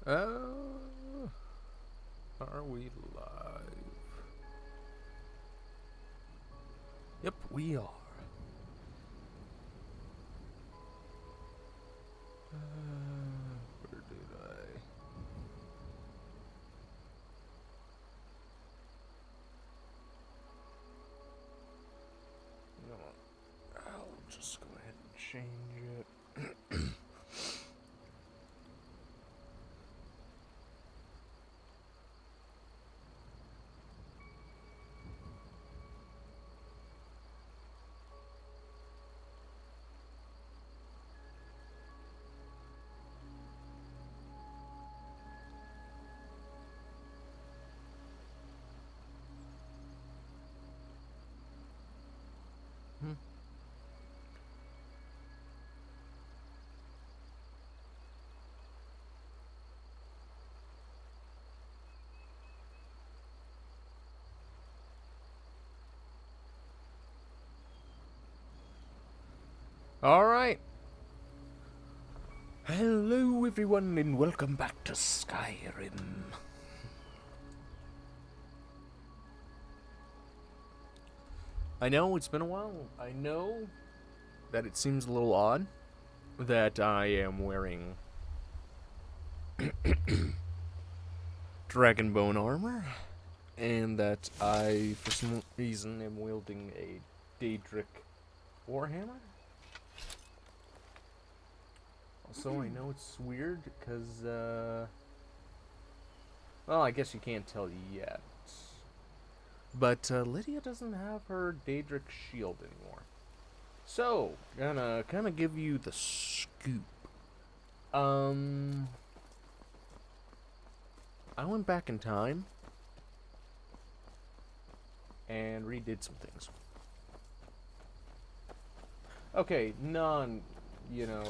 Are we live? Yep, we are. Where did I? No, I'll just go ahead and change it. Alright. Hello everyone and welcome back to Skyrim. I know it's been a while. I know that it seems a little odd that I am wearing Dragonbone armor and that I, for some reason, am wielding a Daedric Warhammer. Also, I know it's weird because, well, I guess you can't tell yet. But Lydia doesn't have her Daedric shield anymore. So, gonna kind of give you the scoop. I went back in time and redid some things. Okay,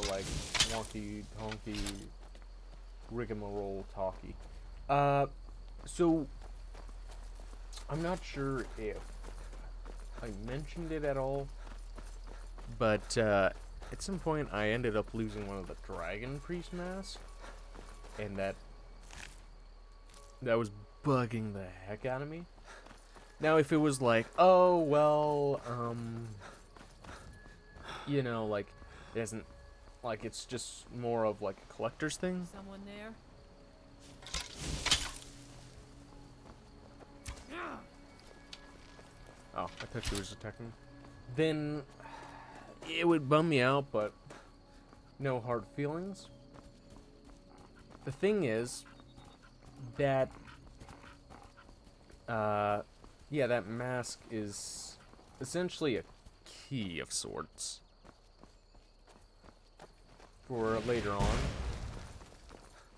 like wonky, honky, rigmarole talky. So I'm not sure if I mentioned it at all, but at some point I ended up losing one of the Dragon Priest masks, and that was bugging the heck out of me. Now, if it was like, oh, well, like, it isn't, like, it's just more of, like, a collector's thing. Someone there? Oh, I thought she was attacking. Then it would bum me out, but no hard feelings. The thing is that, that mask is essentially a key of sorts for later on,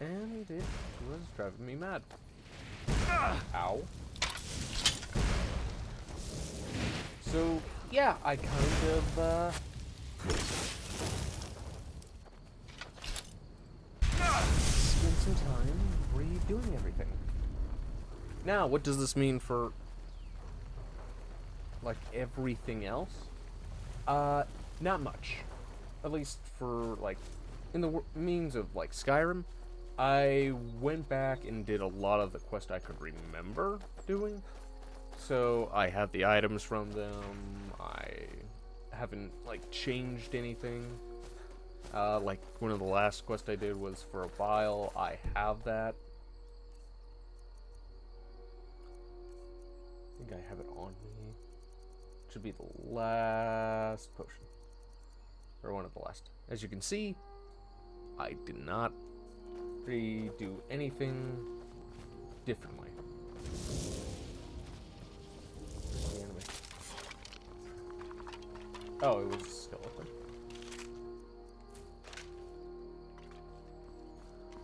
and it was driving me mad. Ow. So, yeah, I kind of, spent some time redoing everything. Now, what does this mean for, like, everything else? Not much. At least for, like, in the means of, like, Skyrim, I went back and did a lot of the quest I could remember doing. So, I have the items from them, I haven't, like, changed anything. Like, one of the last quests I did was for a vial, I have that. I think I have it on me. Should be the last potion. Or one of the last. As you can see, I did not redo anything differently. Oh, it was a skeleton.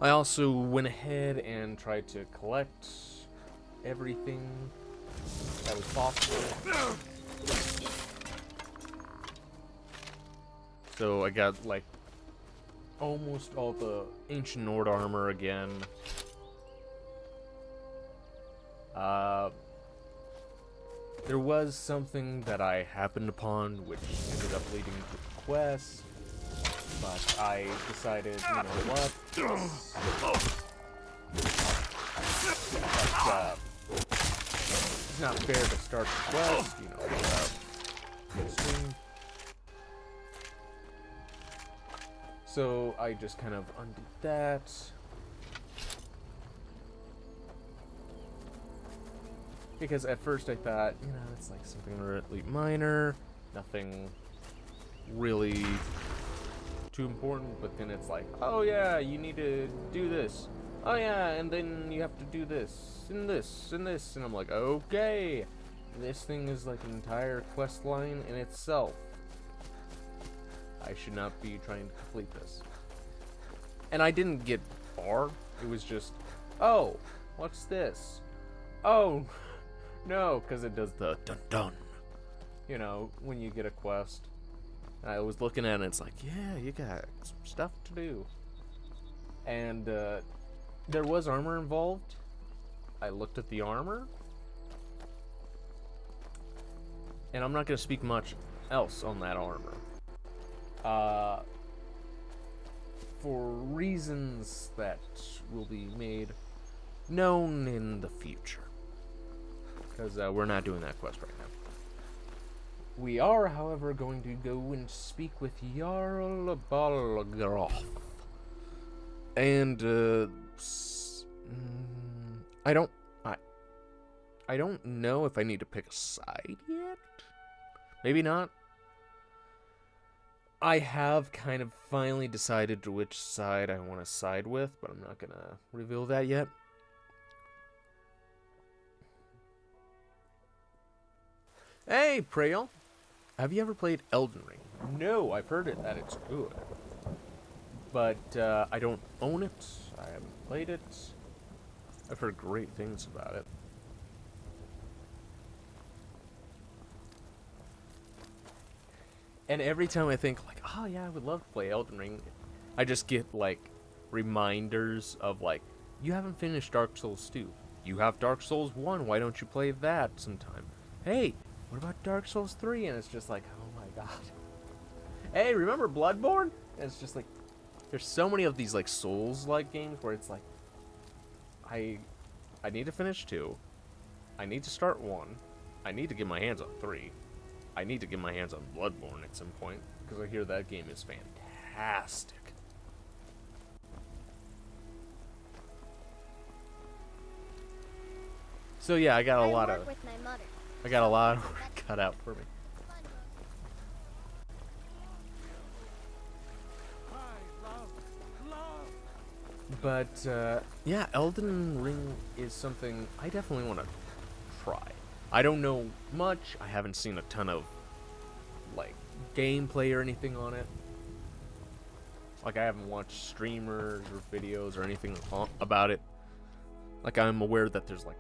I also went ahead and tried to collect everything that was possible. So I got, like, almost all the Ancient Nord armor again. There was something that I happened upon which ended up leading to the quest, but I decided, you know what? Like, it's not fair to start the quest, you know, without stream. So I just kind of undid that. Because at first I thought, you know, it's like something really minor, nothing really too important, but then it's like, oh yeah, you need to do this. Oh yeah, and then you have to do this, and this, and this, and I'm like, okay, this thing is like an entire quest line in itself. I should not be trying to complete this. And I didn't get far, it was just, oh, what's this? Oh, no, because it does the dun-dun, you know, when you get a quest. I was looking at it, and it's like, yeah, you got some stuff to do. And there was armor involved. I looked at the armor. And I'm not going to speak much else on that armor. For reasons that will be made known in the future. Because we're not doing that quest right now. We are, however, going to go and speak with Jarl Balgroth. And, I don't know if I need to pick a side yet. Maybe not. I have kind of finally decided to which side I want to side with, but I'm not gonna reveal that yet. Hey, Preil. Have you ever played Elden Ring? No, I've heard that it's good. But I don't own it. I haven't played it. I've heard great things about it. And every time I think, like, oh yeah, I would love to play Elden Ring, I just get, like, reminders of, like, you haven't finished Dark Souls 2. You have Dark Souls 1, why don't you play that sometime? Hey, what about Dark Souls 3? And it's just like, oh my god. Hey, remember Bloodborne? And it's just like, there's so many of these, like, Souls-like games where it's like, I need to finish 2. I need to start 1. I need to get my hands on 3. I need to get my hands on Bloodborne at some point, because I hear that game is fantastic. So yeah, I got a lot of work cut out for me. But yeah, Elden Ring is something I definitely want to try. I don't know much. I haven't seen a ton of, like, gameplay or anything on it. Like, I haven't watched streamers or videos or anything about it. Like, I'm aware that there's, like,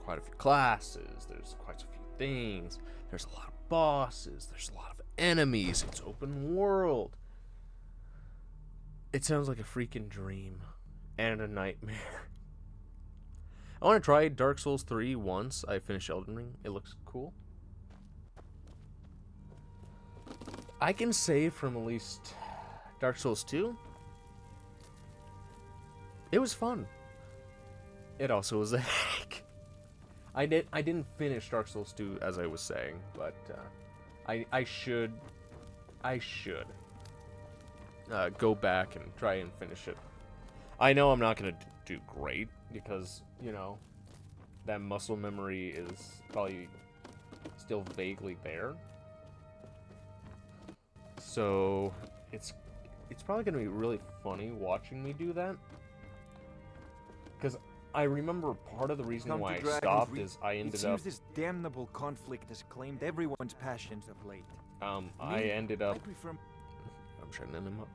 quite a few classes. There's quite a few things. There's a lot of bosses. There's a lot of enemies. It's open world. It sounds like a freaking dream. And a nightmare. I want to try Dark Souls 3 once I finish Elden Ring. It looks cool. I can say from at least Dark Souls 2, it was fun. It also was a headache. I didn't finish Dark Souls 2 as I was saying, but I should go back and try and finish it. I know I'm not gonna do great because, you know, that muscle memory is probably still vaguely there. So it's probably gonna be really funny watching me do that. Because I remember part of the reason why I stopped is I ended up... It seems this damnable conflict has claimed everyone's passions of late. I ended up... I'm shutting him up.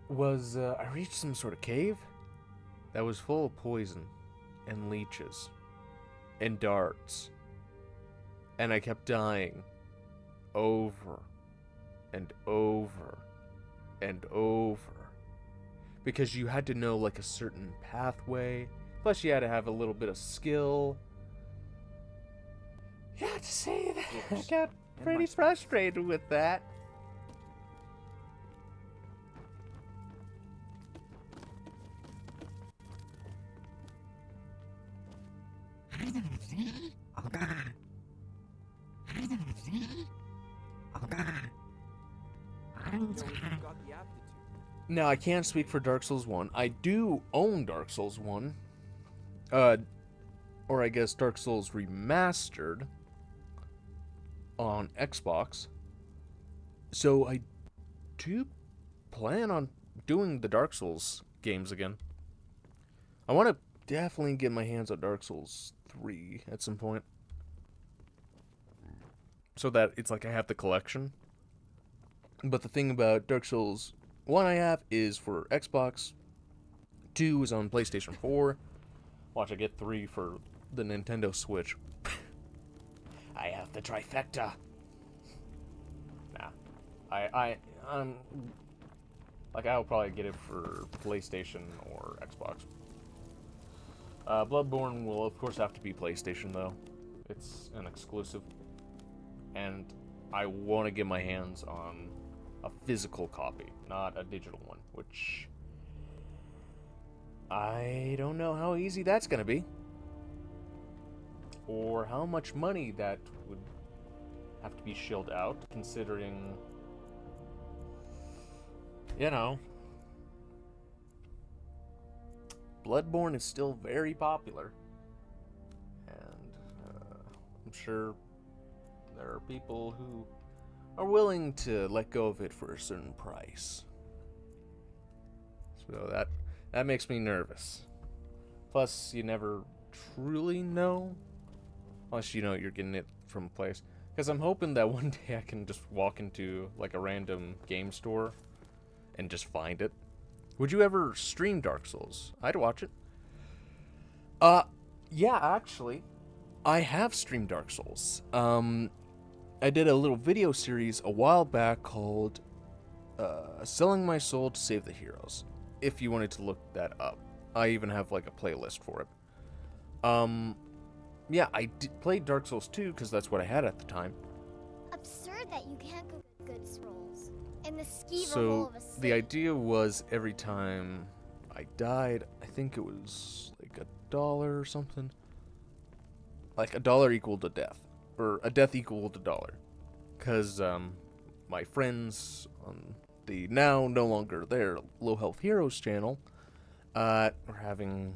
I reached some sort of cave that was full of poison and leeches and darts. And I kept dying over and over and over. Because you had to know, like, a certain pathway. Plus you had to have a little bit of skill. You have to say that I got pretty frustrated with that. You know, if you've got the aptitude. Now, I can't speak for Dark Souls 1. I do own Dark Souls 1. Or I guess Dark Souls Remastered on Xbox. So I do plan on doing the Dark Souls games again. I want to definitely get my hands on Dark Souls 3 at some point. So that it's like I have the collection. But the thing about Dark Souls 1 I have is for Xbox. 2 is on PlayStation 4. Watch, I get 3 for the Nintendo Switch. I have the trifecta. Nah. I'm... Like, I'll probably get it for PlayStation or Xbox. Bloodborne will, of course, have to be PlayStation, though. It's an exclusive. And I want to get my hands on a physical copy, not a digital one, which... I don't know how easy that's going to be. Or how much money that would have to be shelled out, considering... You know... Bloodborne is still very popular. And I'm sure there are people who are willing to let go of it for a certain price. So that makes me nervous. Plus, you never truly know, unless you know you're getting it from a place. Because I'm hoping that one day I can just walk into like a random game store and just find it. Would you ever stream Dark Souls? I'd watch it. Yeah, actually, I have streamed Dark Souls. I did a little video series a while back called Selling My Soul to Save the Heroes, if you wanted to look that up. I even have like a playlist for it. Yeah, I played Dark Souls 2 because that's what I had at the time. Absurd that you can't cook good scrolls in the skeever hole So of a city. the idea was every time I died, I think it was like $1 or something. Like $1 equaled a death, or a death equaled $1. Because my friends on the now no longer there Low Health Heroes channel were having,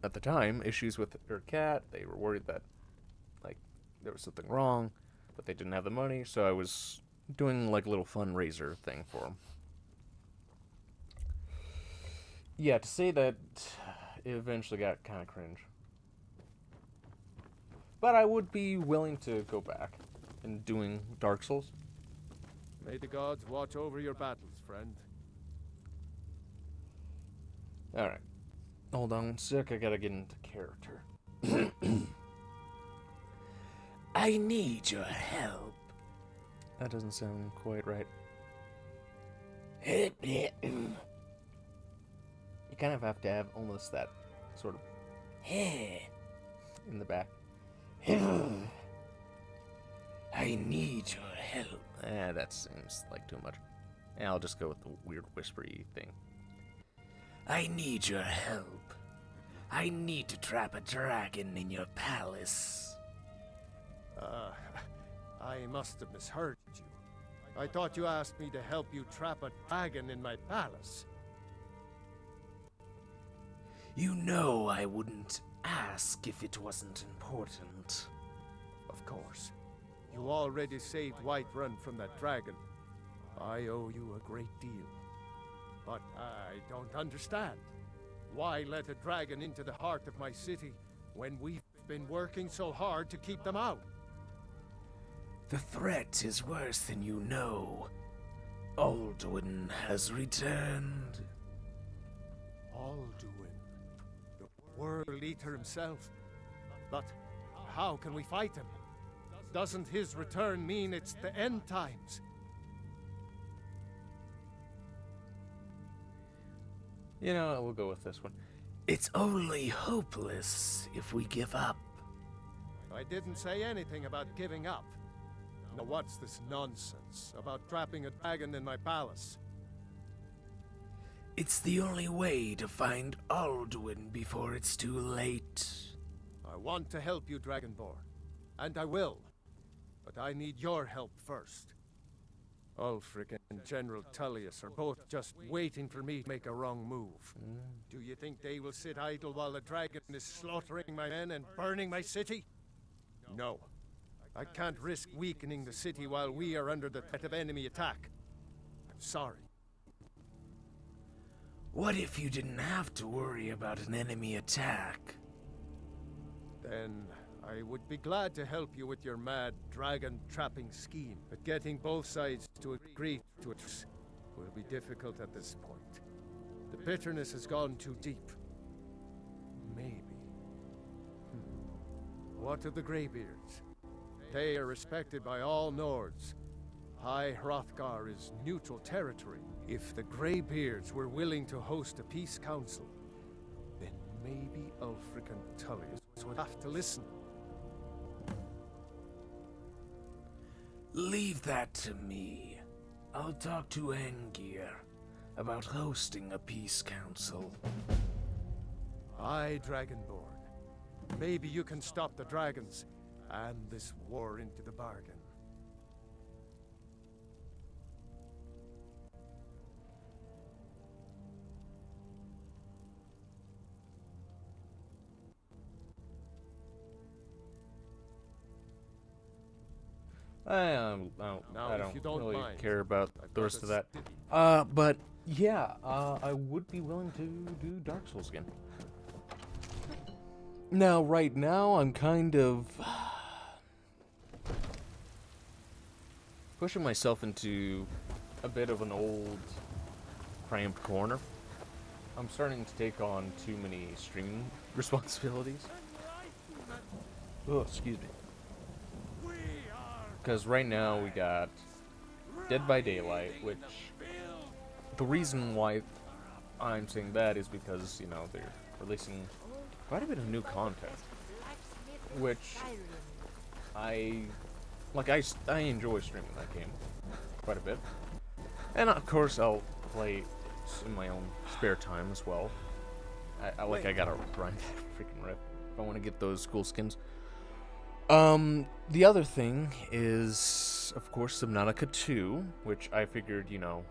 at the time, issues with their cat. They were worried that like there was something wrong, but they didn't have the money, so I was doing like a little fundraiser thing for them. Yeah, to say that, it eventually got kind of cringe. But I would be willing to go back and doing Dark Souls. May the gods watch over your battles, friend. Alright. Hold on one sec, I gotta get into character. I need your help. That doesn't sound quite right. You kind of have to have almost that sort of in the back. I need your help. That seems like too much. Yeah, I'll just go with the weird whispery thing. I need your help. I need to trap a dragon in your palace. I must have misheard you. I thought you asked me to help you trap a dragon in my palace. You know I wouldn't ask if it wasn't important. Of course. You already saved Whiterun from that dragon. I owe you a great deal. But I don't understand. Why let a dragon into the heart of my city when we've been working so hard to keep them out? The threat is worse than you know. Alduin has returned. Alduin, the World Eater himself. But how can we fight him? Doesn't his return mean it's the end times? You know, we'll go with this one. It's only hopeless if we give up. I didn't say anything about giving up. Now what's this nonsense about trapping a dragon in my palace? It's the only way to find Alduin before it's too late. I want to help you, Dragonborn. And I will. But I need your help first. Ulfric and General Tullius are both just waiting for me to make a wrong move. Do you think they will sit idle while the dragon is slaughtering my men and burning my city? No. I can't risk weakening the city while we are under the threat of enemy attack. I'm sorry. What if you didn't have to worry about an enemy attack? Then I would be glad to help you with your mad dragon trapping scheme, but getting both sides to agree to it will be difficult at this point. The bitterness has gone too deep. Maybe. What of the Greybeards? They are respected by all Nords. High Hrothgar is neutral territory. If the Greybeards were willing to host a peace council, then maybe Ulfric and Tullius would have to listen. Leave that to me. I'll talk to Angier about hosting a peace council. Aye, Dragonborn. Maybe you can stop the dragons and this war into the bargain. I don't if you don't really mind, care about I've the got rest a of that. sticky- But yeah, I would be willing to do Dark Souls again. Now, right now, I'm kind of pushing myself into a bit of an old, cramped corner. I'm starting to take on too many streaming responsibilities. Oh, excuse me. Because right now we got Dead by Daylight, which the reason why I'm saying that is because, you know, they're releasing quite a bit of new content, which I enjoy streaming that game quite a bit. And of course I'll play in my own spare time as well. I gotta grind that freaking rip if I want to get those cool skins. The other thing is, of course, Subnautica 2, which I figured, you know,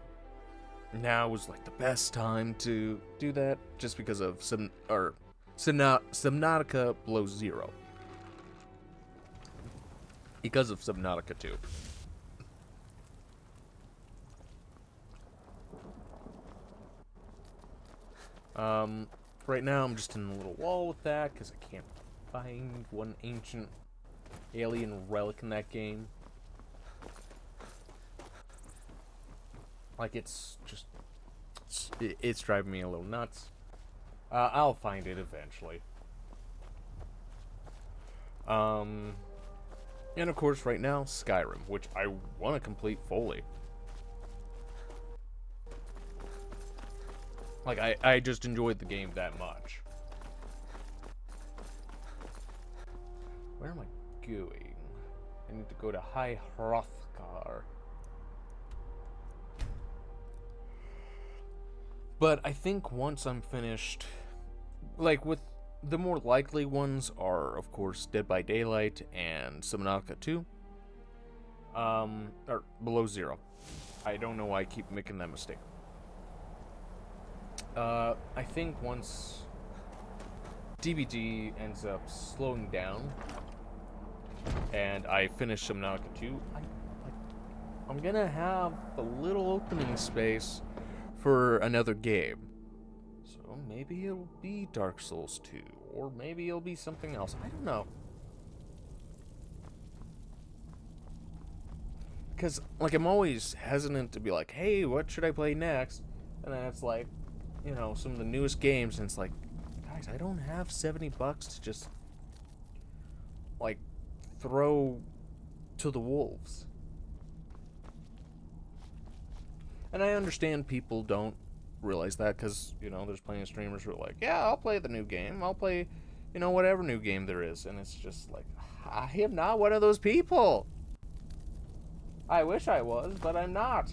now was like the best time to do that, just because of Subnautica Below Zero. Because of Subnautica 2. Right now I'm just in a little wall with that, because I can't find one ancient alien relic in that game. Like, it's just... It's driving me a little nuts. I'll find it eventually. And of course, right now, Skyrim, which I want to complete fully. Like, I just enjoyed the game that much. Where am I going? I need to go to High Hrothgar. But I think once I'm finished, like, with the more likely ones are, of course, Dead by Daylight and Subnautica 2. Or Below Zero. I don't know why I keep making that mistake. I think once DBD ends up slowing down and I finish Subnautica 2, I'm gonna have a little opening space for another game. So maybe it'll be Dark Souls 2, or maybe it'll be something else. I don't know. Because, like, I'm always hesitant to be like, hey, what should I play next? And then it's like, you know, some of the newest games, and it's like, guys, I don't have $70 to just, like, throw to the wolves. And I understand people don't realize that, because, you know, there's plenty of streamers who are like, yeah, I'll play the new game. I'll play, you know, whatever new game there is. And it's just like, I am not one of those people. I wish I was, but I'm not.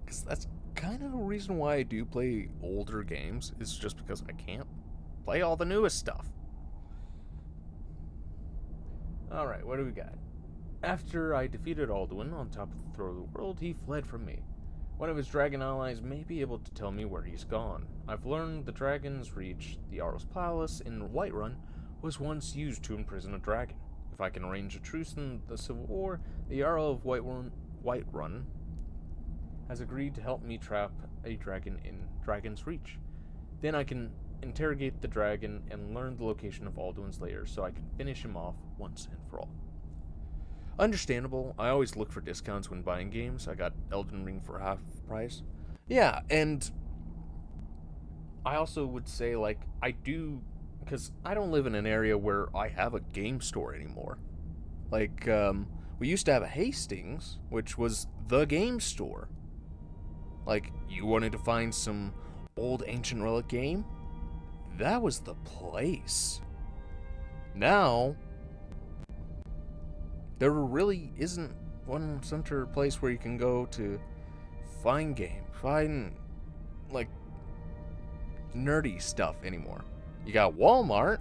Because That's kind of the reason why I do play older games, is just because I can't play all the newest stuff. Alright, what do we got? After I defeated Alduin on top of the throne of the world, he fled from me. One of his dragon allies may be able to tell me where he's gone. I've learned the dragons reached the Jarl's Palace in Whiterun was once used to imprison a dragon. If I can arrange a truce in the Civil War, the Jarl of Whiterun has agreed to help me trap a dragon in Dragon's Reach. Then I can interrogate the dragon and learn the location of Alduin's lair so I can finish him off once and for all. Understandable. I always look for discounts when buying games. I got Elden Ring for half price. Yeah, and I also would say, like, I do, because I don't live in an area where I have a game store anymore. Like, we used to have a Hastings, which was the game store. Like, you wanted to find some old ancient relic game? That was the place. Now, there really isn't one center place where you can go to find game, find, like, nerdy stuff anymore. You got Walmart,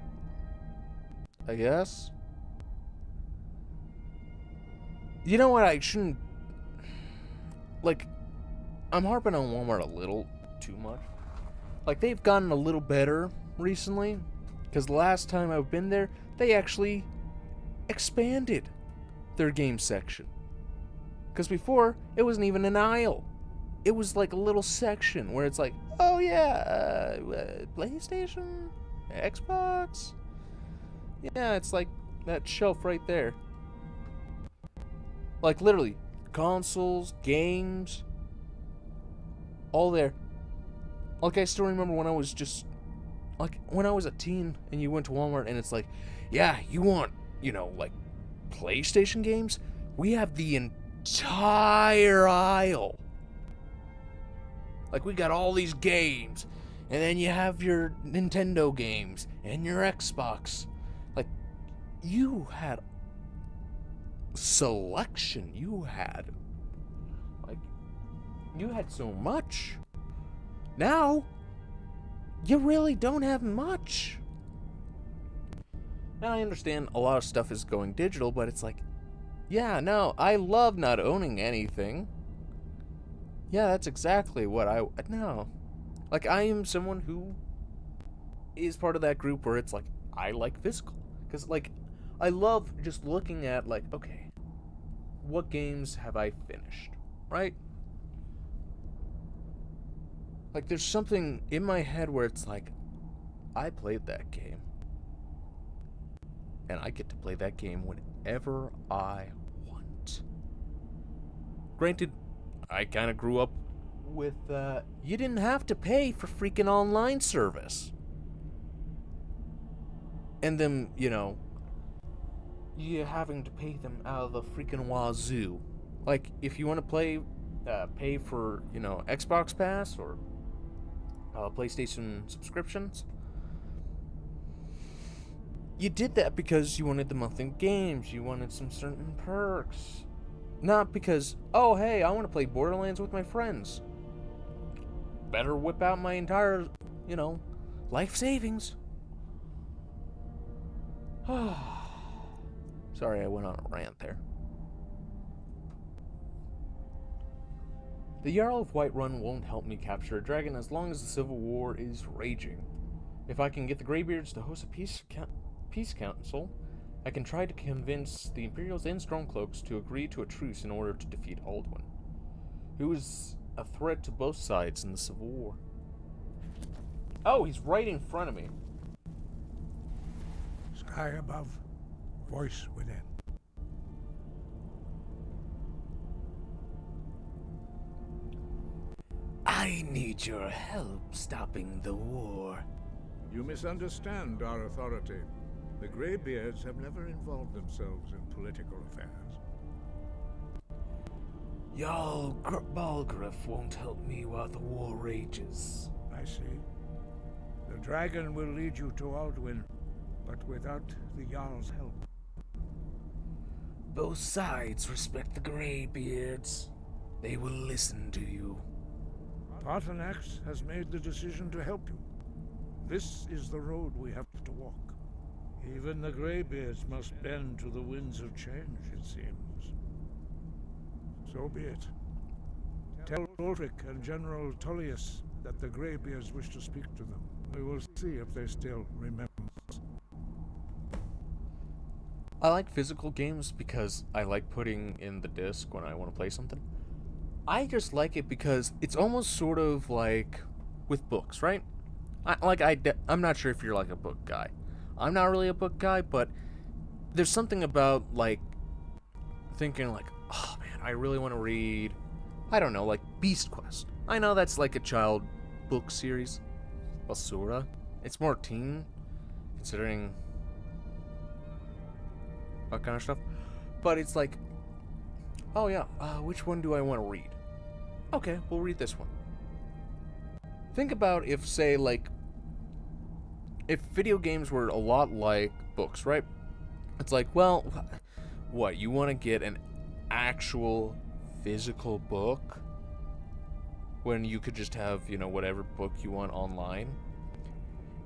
I guess. You know what, I shouldn't, like, I'm harping on Walmart a little too much. Like, they've gotten a little better recently, because the last time I've been there, they actually expanded their game section. Because before, it wasn't even an aisle. It was like a little section where it's like, oh yeah, PlayStation, Xbox. Yeah, it's like that shelf right there. Like literally, consoles, games, all there. Like I still remember when I was just, like when I was a teen and you went to Walmart and it's like, yeah, you want, you know, like PlayStation games? We have the entire aisle. Like, we got all these games, and then you have your Nintendo games and your Xbox. Like, you had selection. You had so much. Now, you really don't have much. Now, I understand a lot of stuff is going digital, but it's like, yeah, no, I love not owning anything. Yeah, that's exactly what no. Like, I am someone who is part of that group where it's like, I like physical. Because, like, I love just looking at, like, okay, what games have I finished, right? Like, there's something in my head where it's like, I played that game. And I get to play that game whenever I want. Granted, I kind of grew up with, you didn't have to pay for freaking online service. And them, you know, you having to pay them out of the freaking wazoo. Like, if you want to play, pay for, you know, Xbox Pass or PlayStation subscriptions, you did that because you wanted the monthly games, you wanted some certain perks. Not because, oh hey, I want to play Borderlands with my friends. Better whip out my entire, you know, life savings. Sorry, I went on a rant there. The Jarl of Whiterun won't help me capture a dragon as long as the Civil War is raging. If I can get the Greybeards to host a peace council, I can try to convince the Imperials and Stormcloaks to agree to a truce in order to defeat Alduin, who is a threat to both sides in the Civil War. Oh, he's right in front of me. Sky above, voice within. I need your help stopping the war. You misunderstand our authority. The Greybeards have never involved themselves in political affairs. Jarl Balgruuf won't help me while the war rages. I see. The dragon will lead you to Alduin, but without the Jarl's help. Both sides respect the Greybeards. They will listen to you. Paarthurnax has made the decision to help you. This is the road we have to walk. Even the Greybeards must bend to the winds of change, it seems. So be it. Tell Ulrich and General Tullius that the Greybeards wish to speak to them. We will see if they still remember us. I like physical games because I like putting in the disc when I want to play something. I just like it because it's almost sort of like with books, right? I'm not sure if you're like a book guy. I'm not really a book guy, but there's something about like thinking like, oh man, I really want to read, I don't know, like Beast Quest. I know that's like a child book series, well, sorta. It's more teen, considering that kind of stuff. But it's like, oh yeah, which one do I want to read? Okay, we'll read this one. Think about if, say, like, if video games were a lot like books, right? It's like, well, what, you want to get an actual physical book when you could just have, you know, whatever book you want online?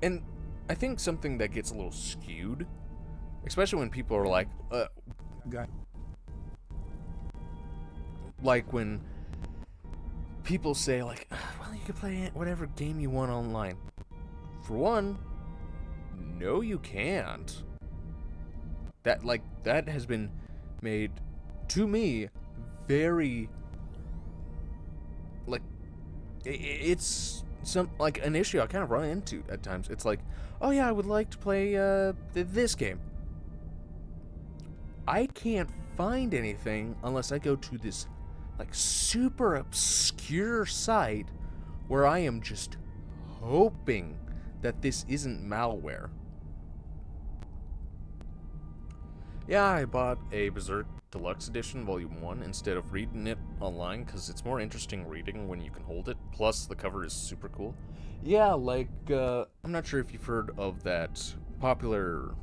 And I think something that gets a little skewed, especially when people are like when people say like, well, you can play whatever game you want online. For one, no you can't. That has been made, to me, very, like, it's an issue I kind of run into at times. It's like, oh yeah, I would like to play this game. I can't find anything unless I go to this like super obscure site where I am just hoping that this isn't malware. Yeah, I bought a Berserk Deluxe Edition Volume 1 instead of reading it online because it's more interesting reading when you can hold it. Plus, the cover is super cool. Yeah, like, I'm not sure if you've heard of that popular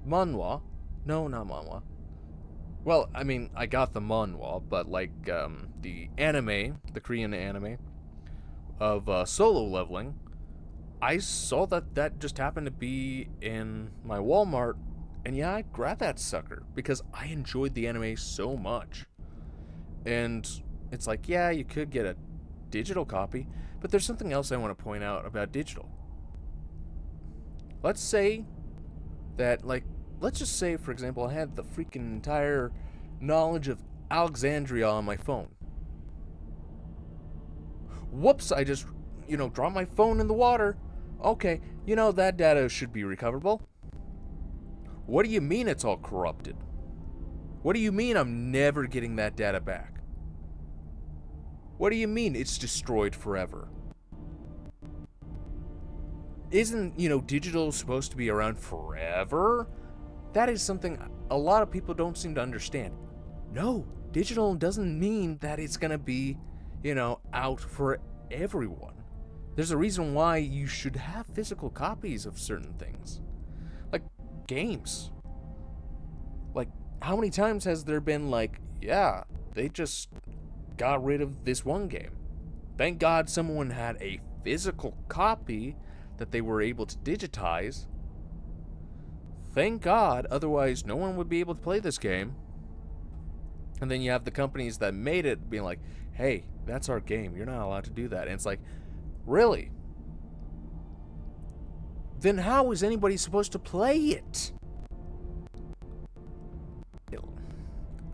manhwa. No, not manhwa. Well, I mean, I got the manhwa, but like the anime, the Korean anime of solo leveling, I saw that just happened to be in my Walmart, and yeah, I grabbed that sucker because I enjoyed the anime so much. And it's like, yeah, you could get a digital copy, but there's something else I want to point out about digital. Let's say that, like, let's just say, for example, I had the freaking entire knowledge of Alexandria on my phone. Whoops, I just, dropped my phone in the water. Okay, that data should be recoverable. What do you mean it's all corrupted? What do you mean I'm never getting that data back? What do you mean it's destroyed forever? Isn't, digital supposed to be around forever? That is something a lot of people don't seem to understand. No, digital doesn't mean that it's gonna be, out for everyone. There's a reason why you should have physical copies of certain things. Like games. Like, how many times has there been like, yeah, they just got rid of this one game. Thank God someone had a physical copy that they were able to digitize. Thank God, otherwise no one would be able to play this game. And then you have the companies that made it being like, hey, that's our game, you're not allowed to do that. And it's like, really? Then how is anybody supposed to play it?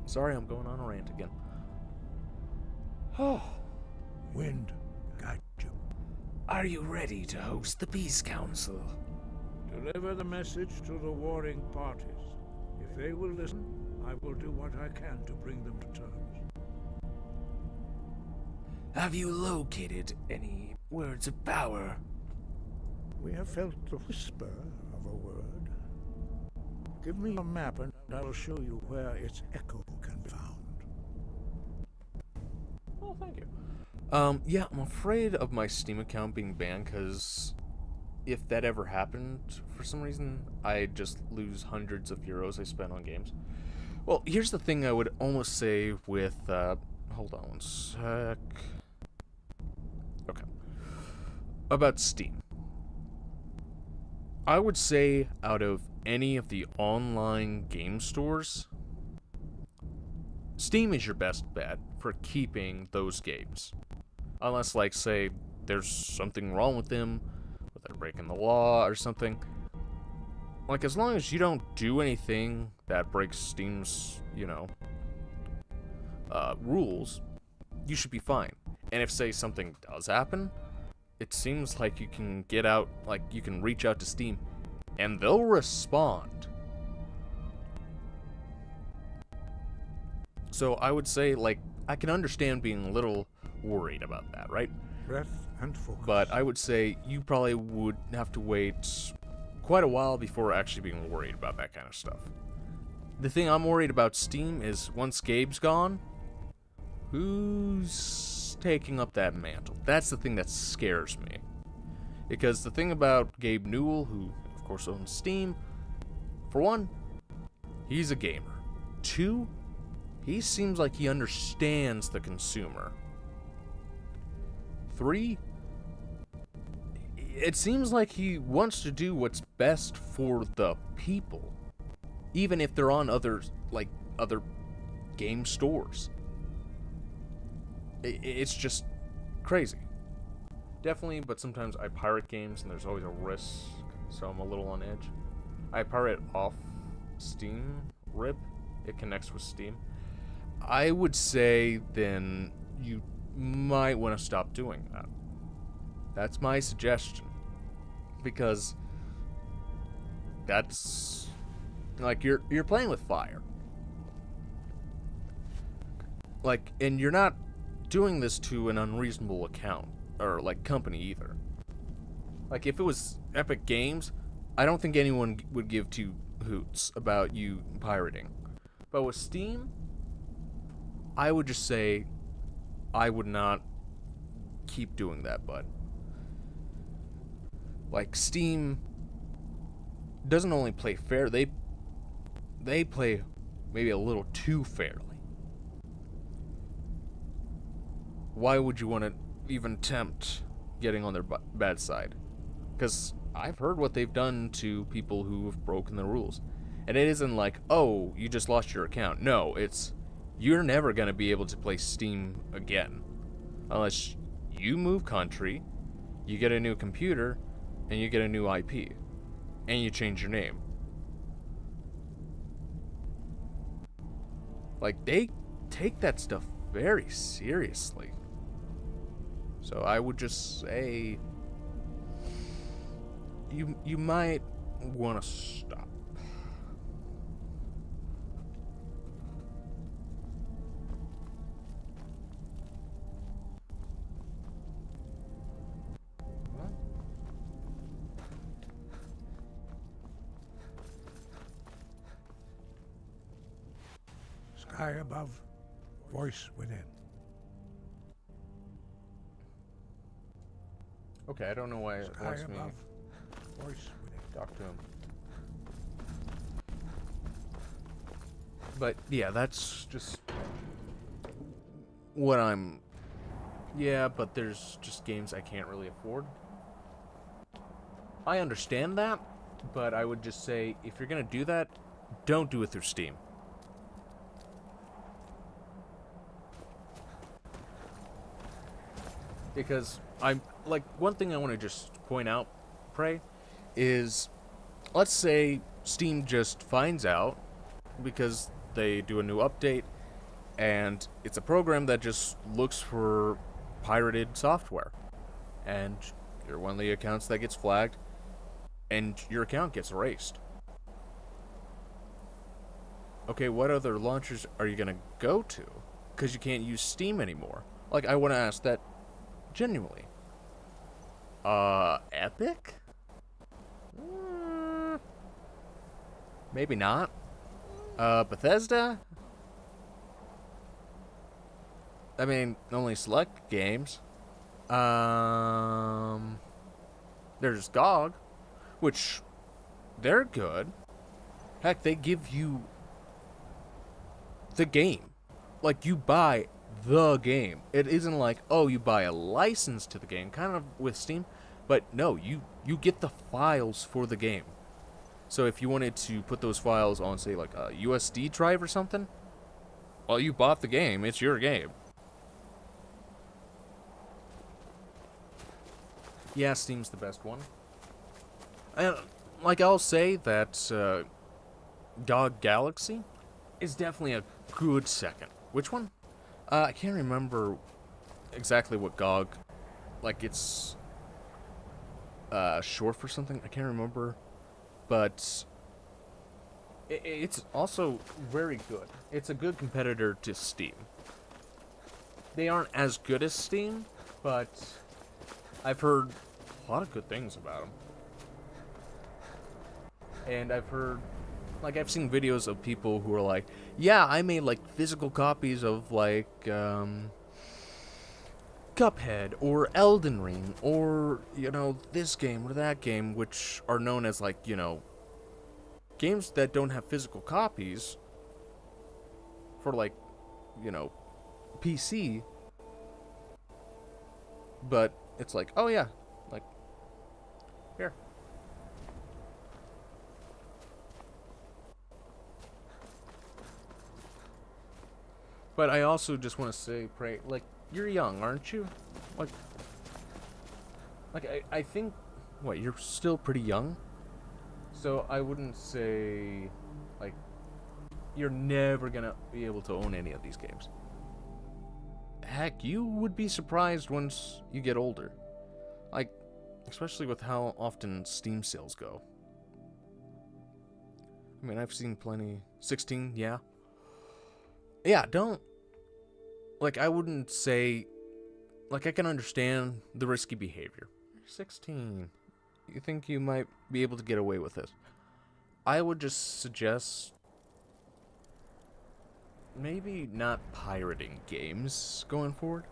Sorry, I'm going on a rant again. Oh. Wind, guide you. Are you ready to host the Peace Council? Deliver the message to the warring parties. If they will listen, I will do what I can to bring them to terms. Have you located any words of power? We have felt the whisper of a word. Give me a map and I will show you where its echo can be found. Oh, thank you. Yeah, I'm afraid of my Steam account being banned because if that ever happened, for some reason, I'd just lose hundreds of euros I spent on games. Well, here's the thing I would almost say with, hold on one sec. about Steam. I would say out of any of the online game stores, Steam is your best bet for keeping those games. Unless, like, say, there's something wrong with them, or they're breaking the law or something. Like, as long as you don't do anything that breaks Steam's, rules, you should be fine. And if, say, something does happen, it seems like you can get out, like, you can reach out to Steam, and they'll respond. So I would say, like, I can understand being a little worried about that, right? Breath and focus. But I would say you probably would have to wait quite a while before actually being worried about that kind of stuff. The thing I'm worried about Steam is once Gabe's gone, who's taking up that mantle? That's the thing that scares me. Because the thing about Gabe Newell, who of course owns Steam, for one, he's a gamer. Two, he seems like he understands the consumer. Three, it seems like he wants to do what's best for the people, even if they're on other game stores. It's just crazy. Definitely, but sometimes I pirate games and there's always a risk, so I'm a little on edge. I pirate off Steam, RIP. It connects with Steam. I would say then you might want to stop doing that. That's my suggestion. Because that's like you're playing with fire. Like, and you're not doing this to an unreasonable account or like company either. Like, if it was Epic Games, I don't think anyone would give two hoots about you pirating. But with Steam, I would just say I would not keep doing that, bud. Like, Steam doesn't only play fair, they play maybe a little too fairly. Why would you want to even tempt getting on their bad side? Because I've heard what they've done to people who have broken the rules. And it isn't like, oh, you just lost your account. No, it's, you're never going to be able to play Steam again. Unless you move country, you get a new computer, and you get a new IP. And you change your name. Like, they take that stuff very seriously. So I would just say you might want to stop. Sky above, voice within. Okay, I don't know why it Sky wants me above, voice within. to talk to him. But yeah, that's just what I'm... Yeah, but there's just games I can't really afford. I understand that, but I would just say, if you're gonna do that, don't do it through Steam. Because I'm like, one thing I want to just point out, Prey, is let's say Steam just finds out because they do a new update and it's a program that just looks for pirated software, and you're one of the accounts that gets flagged and your account gets erased. Okay, what other launchers are you gonna go to? Because you can't use Steam anymore. Like, I want to ask that genuinely. Epic? Maybe not. Bethesda? I mean, only select games. There's GOG, which they're good. Heck, they give you the game. Like, you buy the game. It isn't like, oh, you buy a license to the game, kind of with Steam. But no, you get the files for the game. So if you wanted to put those files on, say, like a USD drive or something, well, you bought the game. It's your game. Yeah, Steam's the best one. Like, I'll say that GOG Galaxy is definitely a good second. Which one? I can't remember exactly what GOG, like, it's short for something. I can't remember. But it's also very good. It's a good competitor to Steam. They aren't as good as Steam, but I've heard a lot of good things about them. And I've heard, like, I've seen videos of people who are like, yeah, I made, like, physical copies of, like, Cuphead, or Elden Ring, or, you know, this game or that game, which are known as, like, you know, games that don't have physical copies for, like, you know, PC, but it's like, oh yeah, like, here. But I also just want to say, pray, like, you're young, aren't you? Like I think, what, you're still pretty young? So I wouldn't say, like, you're never gonna be able to own any of these games. Heck, you would be surprised once you get older. Like, especially with how often Steam sales go. I mean, I've seen plenty. 16, yeah. Yeah, don't... Like, I wouldn't say... Like, I can understand the risky behavior. You're 16. You think you might be able to get away with this. I would just suggest... maybe not pirating games going forward.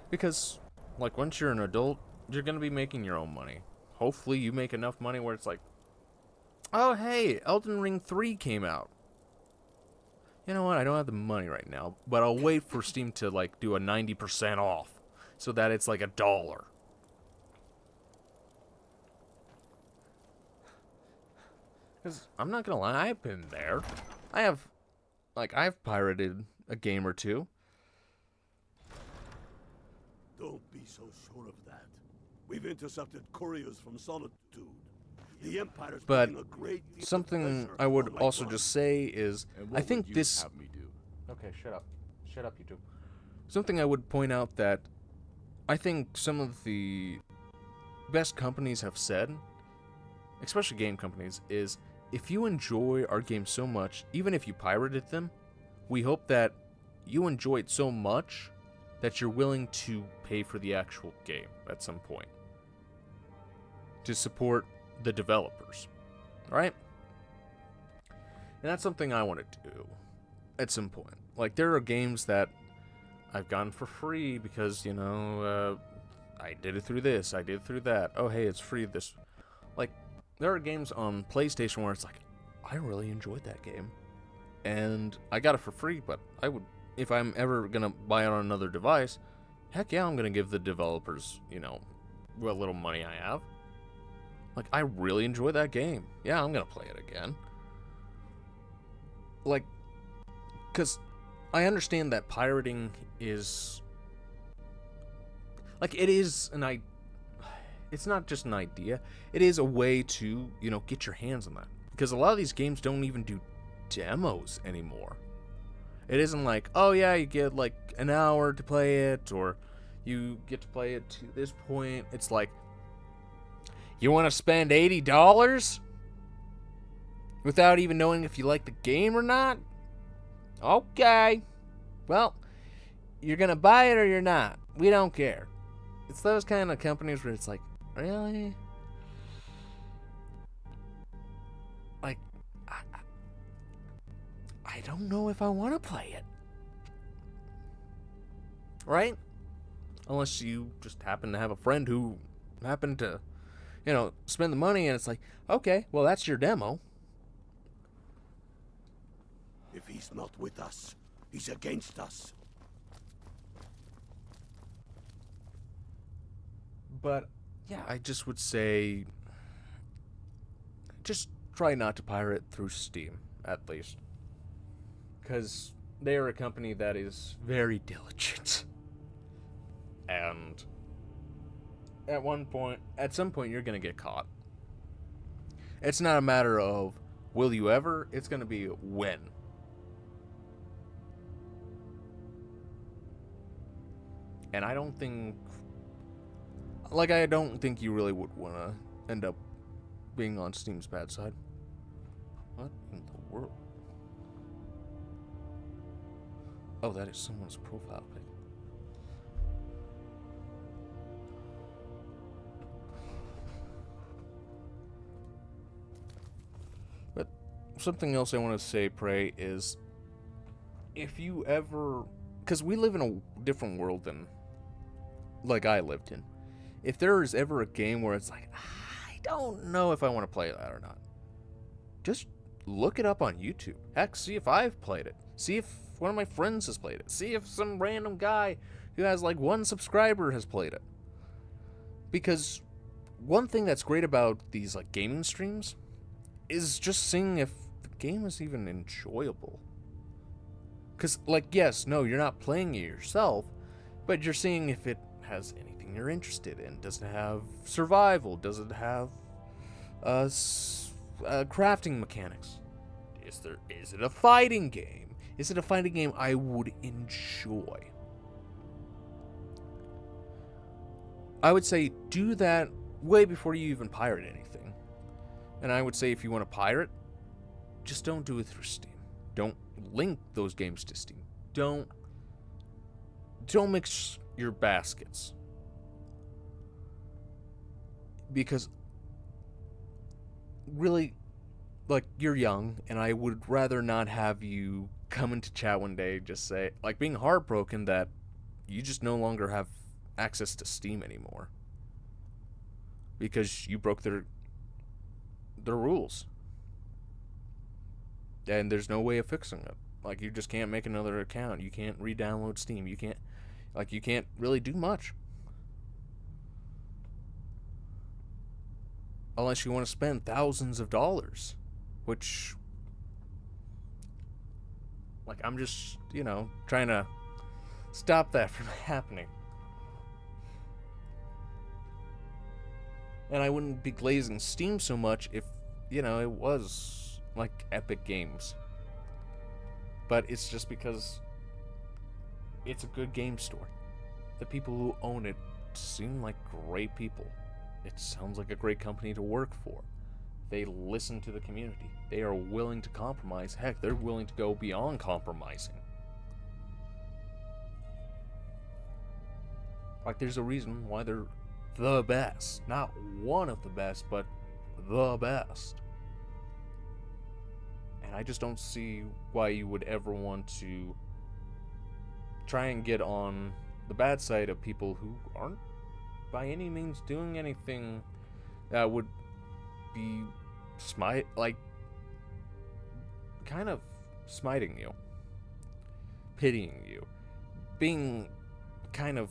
Because, like, once you're an adult, you're going to be making your own money. Hopefully you make enough money where it's like, oh, hey, Elden Ring 3 came out. You know what, I don't have the money right now, but I'll wait for Steam to, like, do a 90% off, so that it's, like, $1. Because, I'm not gonna lie, I've been there. I've pirated a game or two. Don't be so sure of that. We've intercepted couriers from Solitude. The Empire's But putting a great deal of something pressure I would on my also front. just say is, I think this... have me do? Okay, shut up. Shut up, you two. Something I would point out that I think some of the best companies have said, especially game companies, is if you enjoy our game so much, even if you pirated them, we hope that you enjoy it so much that you're willing to pay for the actual game at some point to support the developers, right? And that's something I want to do at some point. Like, there are games that I've gotten for free because, you know, I did it through this, I did it through that. Oh, hey, it's free this. Like, there are games on PlayStation where it's like, I really enjoyed that game. And I got it for free, but I would, if I'm ever going to buy it on another device, heck yeah, I'm going to give the developers, you know, what little money I have. Like, I really enjoyed that game. Yeah, I'm going to play it again. Like, because I understand that pirating is... Like, it is an it's not just an idea. It is a way to, you know, get your hands on that. Because a lot of these games don't even do demos anymore. It isn't like, oh yeah, you get like an hour to play it, or you get to play it to this point. It's like, you want to spend $80 without even knowing if you like the game or not? Okay. Well, you're going to buy it or you're not. We don't care. It's those kind of companies where it's like, really? Like, I don't know if I want to play it. Right? Unless you just happen to have a friend who happened to, you know, spend the money, and it's like, okay, well, that's your demo. If he's not with us, he's against us. But yeah, I just would say just try not to pirate through Steam, at least. Because they are a company that is very diligent. And at some point, you're going to get caught. It's not a matter of will you ever, it's going to be when. And I don't think you really would want to end up being on Steam's bad side. What in the world? Oh, that is someone's profile pic. But something else I want to say, Prey, is if you ever... Because we live in a different world than like I lived in. If there is ever a game where it's like, I don't know if I want to play that or not, just look it up on YouTube. Heck, see if I've played it. See if one of my friends has played it. See if some random guy who has like 1 subscriber has played it. Because one thing that's great about these like gaming streams is just seeing if the game is even enjoyable. Because, like, yes, no, you're not playing it yourself, but you're seeing if it has anything you're interested in. Does it have survival? Does it have crafting mechanics? Is it a fighting game? Is it a fighting game I would enjoy? I would say do that way before you even pirate anything. And I would say if you want to pirate, just don't do it through Steam. Don't link those games to Steam. Don't mix your baskets. Because really, like, you're young, and I would rather not have you come into chat one day just say, like, being heartbroken that you just no longer have access to Steam anymore. Because you broke their rules. And there's no way of fixing it. Like, you just can't make another account. You can't re-download Steam. You can't really do much. Unless you want to spend thousands of dollars. Which, like, I'm just, trying to stop that from happening. And I wouldn't be glazing Steam so much if, it was like Epic Games. But it's just because it's a good game store. The people who own it seem like great people. It sounds like a great company to work for. They listen to the community. They are willing to compromise. Heck, they're willing to go beyond compromising. Like, there's a reason why they're the best. Not one of the best, but the best. And I just don't see why you would ever want to try and get on the bad side of people who aren't by any means doing anything that would be kind of smiting you, pitying you, being kind of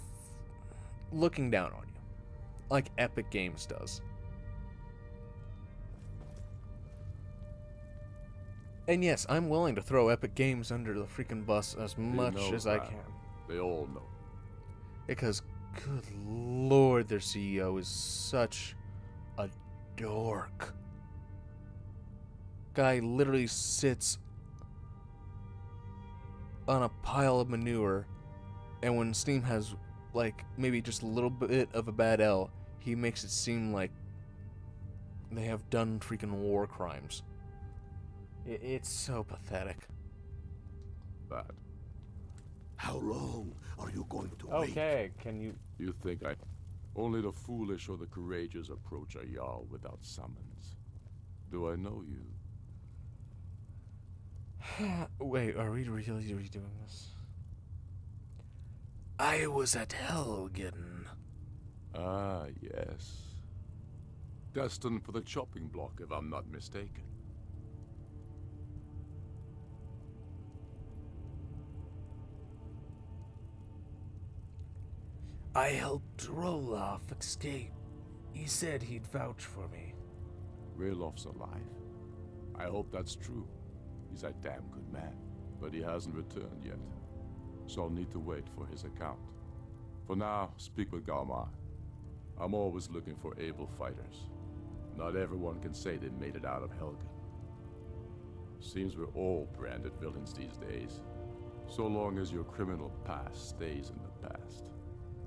looking down on you, like Epic Games does. And yes, I'm willing to throw Epic Games under the freaking bus as much as I can. They all know. Because, good lord, their CEO is such a dork. Guy literally sits on a pile of manure, and when Steam has, like, maybe just a little bit of a bad L, he makes it seem like they have done freaking war crimes. It's so pathetic. Bad. How long are you going to wait? Okay, can you... You think only the foolish or the courageous approach a Jarl without summons. Do I know you? Wait, are we really redoing this? I was at Helgen. Ah, yes. Destined for the chopping block, if I'm not mistaken. I helped Roloff escape. He said he'd vouch for me. Raylof's alive. I hope that's true. He's a damn good man, but he hasn't returned yet. So I'll need to wait for his account. For now, speak with Galmar. I'm always looking for able fighters. Not everyone can say they made it out of Helgen. Seems we're all branded villains these days. So long as your criminal past stays in the past,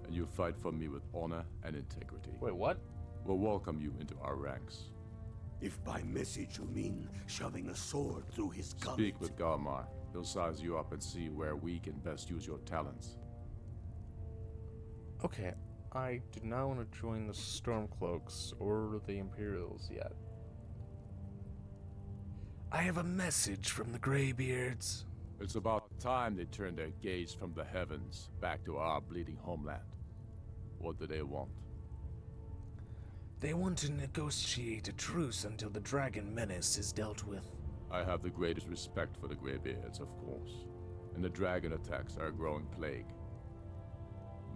and you fight for me with honor and integrity. Wait, what? We'll welcome you into our ranks. If by message you mean shoving a sword through his gullet. Speak with Galmar. He'll size you up and see where we can best use your talents. Okay, I do not want to join the Stormcloaks or the Imperials yet. I have a message from the Greybeards. It's about time they turned their gaze from the heavens back to our bleeding homeland. What do they want? They want to negotiate a truce until the dragon menace is dealt with. I have the greatest respect for the Greybeards, of course, and the dragon attacks are a growing plague.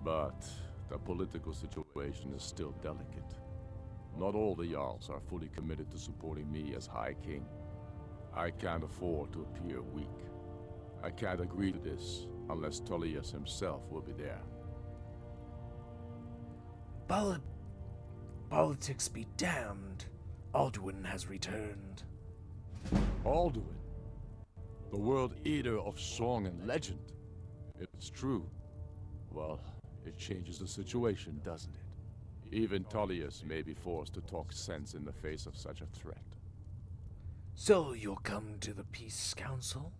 But the political situation is still delicate. Not all the Jarls are fully committed to supporting me as High King. I can't afford to appear weak. I can't agree to this unless Tullius himself will be there. Politics be damned. Alduin has returned. Alduin, the world eater of song and legend. It's true. Well, it changes the situation, doesn't it? Even Tullius may be forced to talk sense in the face of such a threat. So you'll come to the Peace Council?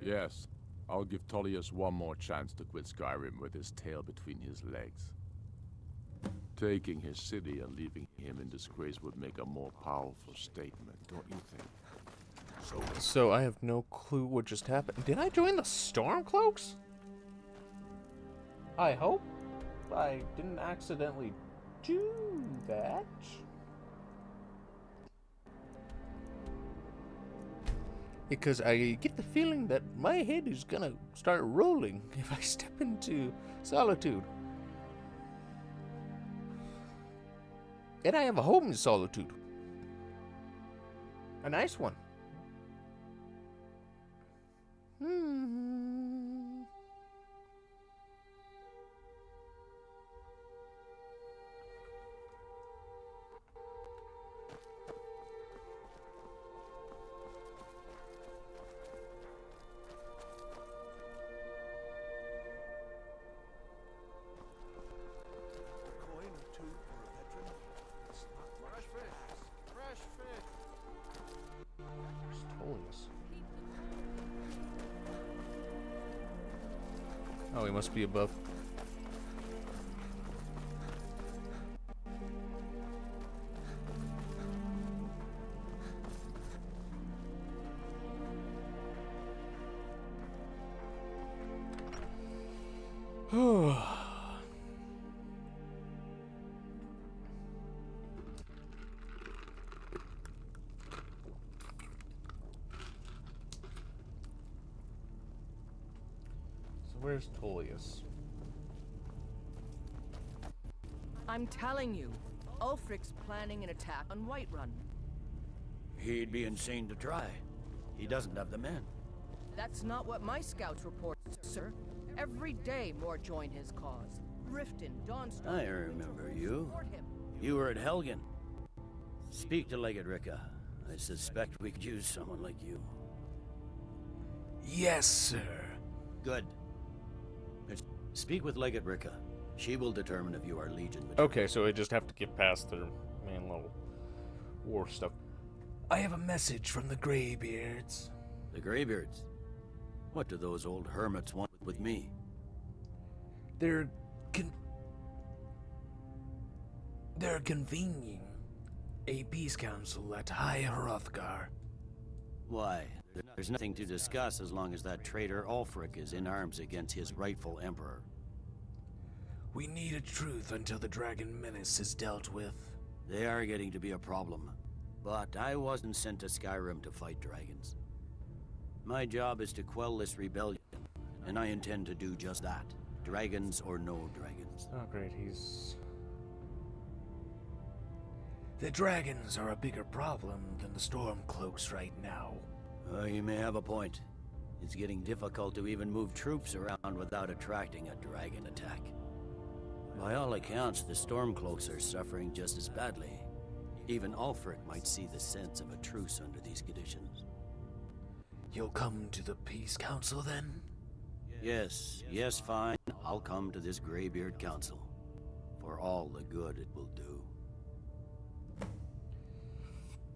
Yes, I'll give Tullius one more chance to quit Skyrim with his tail between his legs. Taking his city and leaving him in disgrace would make a more powerful statement, don't you think? So I have no clue what just happened. Did I join the Stormcloaks? I hope I didn't accidentally do that. Because I get the feeling that my head is gonna start rolling if I step into Solitude. And I have a home in Solitude. A nice one. Oh, he must be above. Where's Tullius? I'm telling you, Ulfric's planning an attack on Whiterun. He'd be insane to try. He doesn't have the men. That's not what my scouts report, sir. Every day more join his cause. Riften, Dawnstone... I remember you. You were at Helgen. Speak to Legate Ricka. I suspect we could use someone like you. Yes, sir. Good. Speak with Legate Ricka. She will determine if you are Legion. Okay, so I just have to get past their main little war stuff. I have a message from the Greybeards. The Greybeards? What do those old hermits want with me? They're convening a peace council at High Hrothgar. Why? There's nothing to discuss as long as that traitor Ulfric is in arms against his rightful emperor. We need a truce until the dragon menace is dealt with. They are getting to be a problem. But I wasn't sent to Skyrim to fight dragons. My job is to quell this rebellion, and I intend to do just that. Dragons or no dragons. Oh great, he's... The dragons are a bigger problem than the Stormcloaks right now. You may have a point. It's getting difficult to even move troops around without attracting a dragon attack. By all accounts, the Stormcloaks are suffering just as badly. Even Ulfric might see the sense of a truce under these conditions. You'll come to the Peace Council then? Yes, fine. I'll come to this Greybeard Council. For all the good it will do.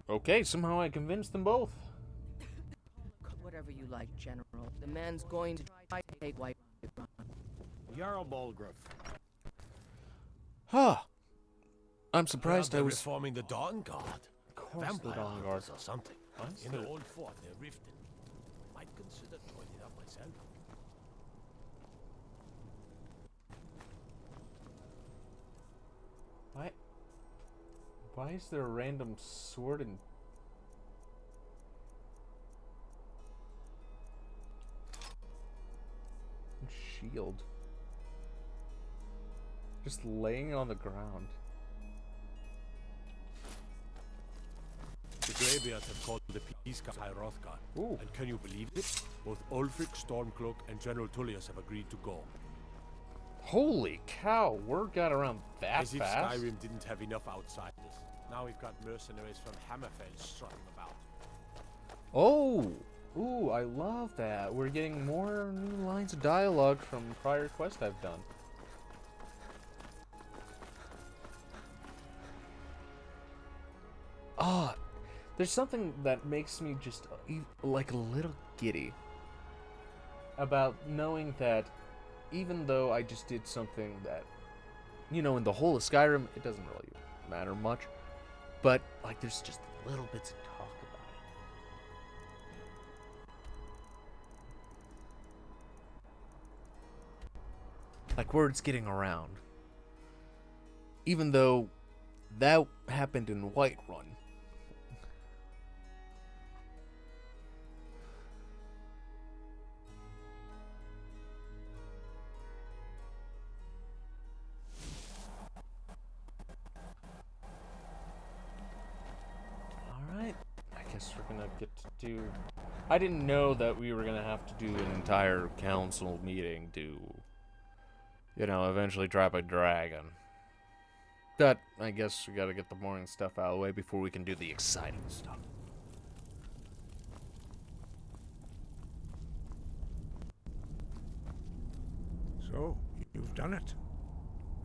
Okay, somehow I convinced them both. Whatever you like, General. The man's going to try to take White Run. Jarl Bolgraf. Huh. I'm surprised I was... reforming the Dawn Guard. Of course the Vampire Dawn Guard. hunters or something. In the old fort near Riften. Might consider joining up myself. Why is there a random sword and... shield? Just laying on the ground. The Greybeards have called the Peace Council Hrothgar. And can you believe it? Both Ulfric, Stormcloak, and General Tullius have agreed to go. Holy cow, word got around that As if fast. Skyrim didn't have enough outsiders. Now we've got mercenaries from Hammerfell strutting about. Oh! Ooh, I love that. We're getting more new lines of dialogue from prior quests I've done. Ah, there's something that makes me just like a little giddy about knowing that even though I just did something that, you know, in the whole of Skyrim, it doesn't really matter much, but like there's just little bits of talk about it. Like word's getting around. Even though that happened in Whiterun. Alright, I guess we're gonna get to do... I didn't know that we were gonna have to do an entire council meeting to, you know, eventually trap a dragon. But I guess we gotta get the boring stuff out of the way before we can do the exciting stuff. So, you've done it.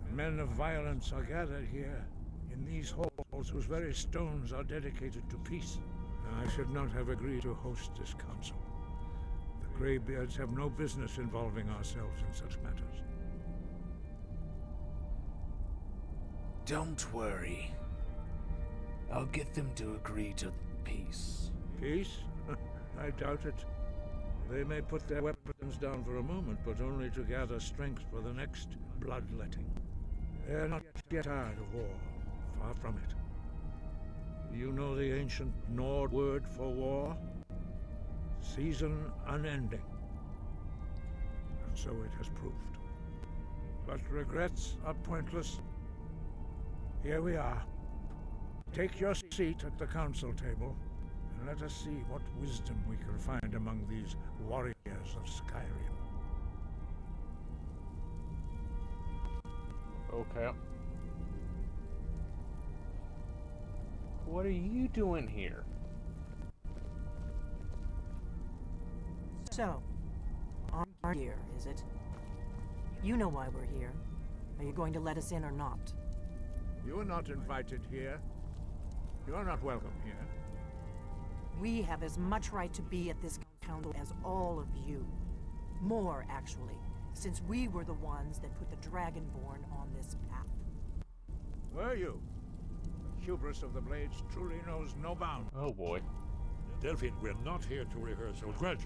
The men of violence are gathered here, in these halls whose very stones are dedicated to peace. I should not have agreed to host this council. The Greybeards have no business involving ourselves in such matters. Don't worry. I'll get them to agree to peace. Peace? I doubt it. They may put their weapons down for a moment, but only to gather strength for the next bloodletting. They're not yet tired of war. Far from it. You know the ancient Nord word for war? Season unending. And so it has proved. But regrets are pointless. Here we are. Take your seat at the council table, and let us see what wisdom we can find among these warriors of Skyrim. Okay. What are you doing here? So, our here, is it? You know why we're here. Are you going to let us in or not? You are not invited here. You are not welcome here. We have as much right to be at this council as all of you. More, actually, since we were the ones that put the Dragonborn on this path. Were you? The hubris of the Blades truly knows no bounds. Oh boy. Delphine, we're not here to rehearse old grudges.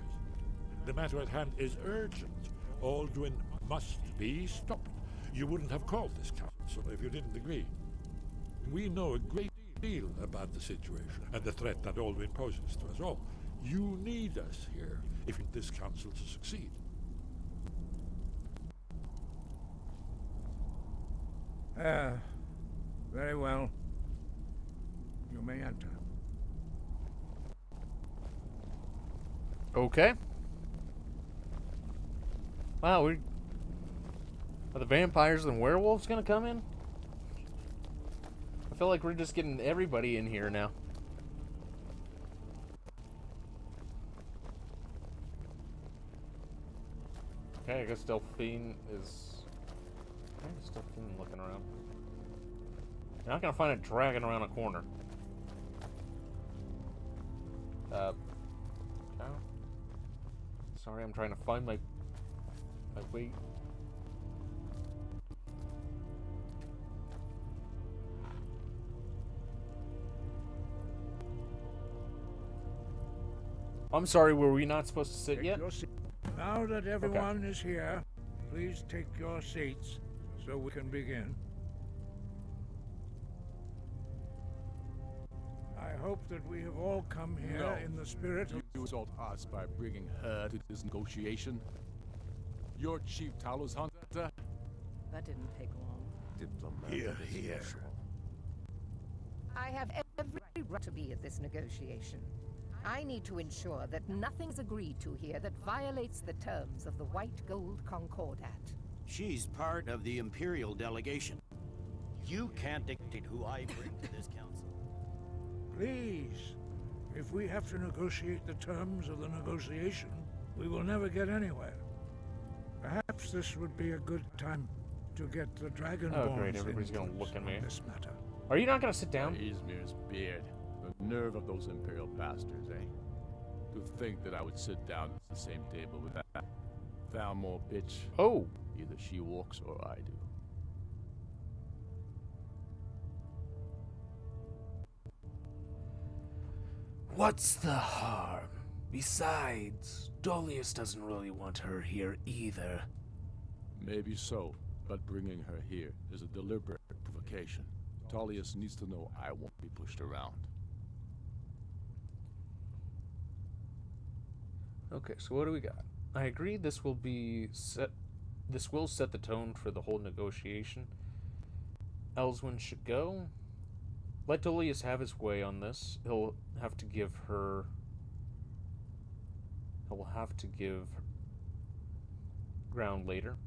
The matter at hand is urgent. Alduin must be stopped. You wouldn't have called this council if you didn't agree. We know a great deal about the situation and the threat that Alduin poses to us all. You need us here if you want this council to succeed. Very well. You may enter. Okay. Wow, are the vampires and werewolves gonna come in? I feel like we're just getting everybody in here now. Okay, I guess Delphine is... Where is Delphine looking around? You're not gonna find a dragon around a corner. Okay. Sorry, I'm trying to find my way. I'm sorry, were we not supposed to sit Take yet? your seat. Now that everyone is here, please take your seats so we can begin. I hope that we have all come here in the spirit of... You insult us by bringing her to this negotiation? Your chief Talos hunter? That didn't take long. Here, here. I have every right to be at this negotiation. I need to ensure that nothing is agreed to here that violates the terms of the White Gold Concordat. She's part of the Imperial delegation. You can't dictate who I bring to this council. Please, if we have to negotiate the terms of the negotiation, we will never get anywhere. Perhaps this would be a good time to get the Dragonborns. Oh great, everybody's gonna look at me. This matter. Are you not gonna sit down? Izmir's beard. The nerve of those Imperial bastards, eh? To think that I would sit down at the same table with that Thalmor bitch. Oh! Either she walks or I do. What's the harm? Besides, Dolius doesn't really want her here either. Maybe so, but bringing her here is a deliberate provocation. Tullius needs to know I won't be pushed around. Okay, so what do we got? I agree this will set the tone for the whole negotiation. Elswin should go. Let Dolius have his way on this. He'll have to give ground later.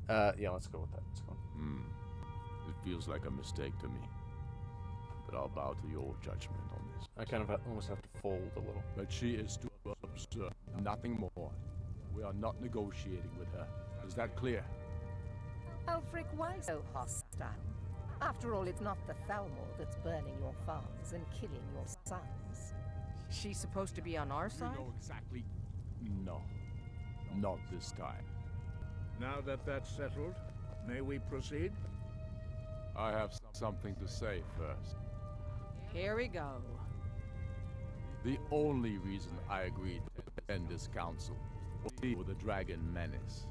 Yeah, let's go with that. Let's go. It feels like a mistake to me. But I'll bow to your judgment on this. I kind of almost have to fold a little. But she is to observe, nothing more. We are not negotiating with her. Is that clear? Ulfric, why so hostile? After all, it's not the Thalmor that's burning your farms and killing your sons. She's supposed to be on our side? You know exactly. No. Not this time. Now that that's settled, may we proceed? I have something to say first. Here we go. The only reason I agreed to end this council was to deal with the dragon menace.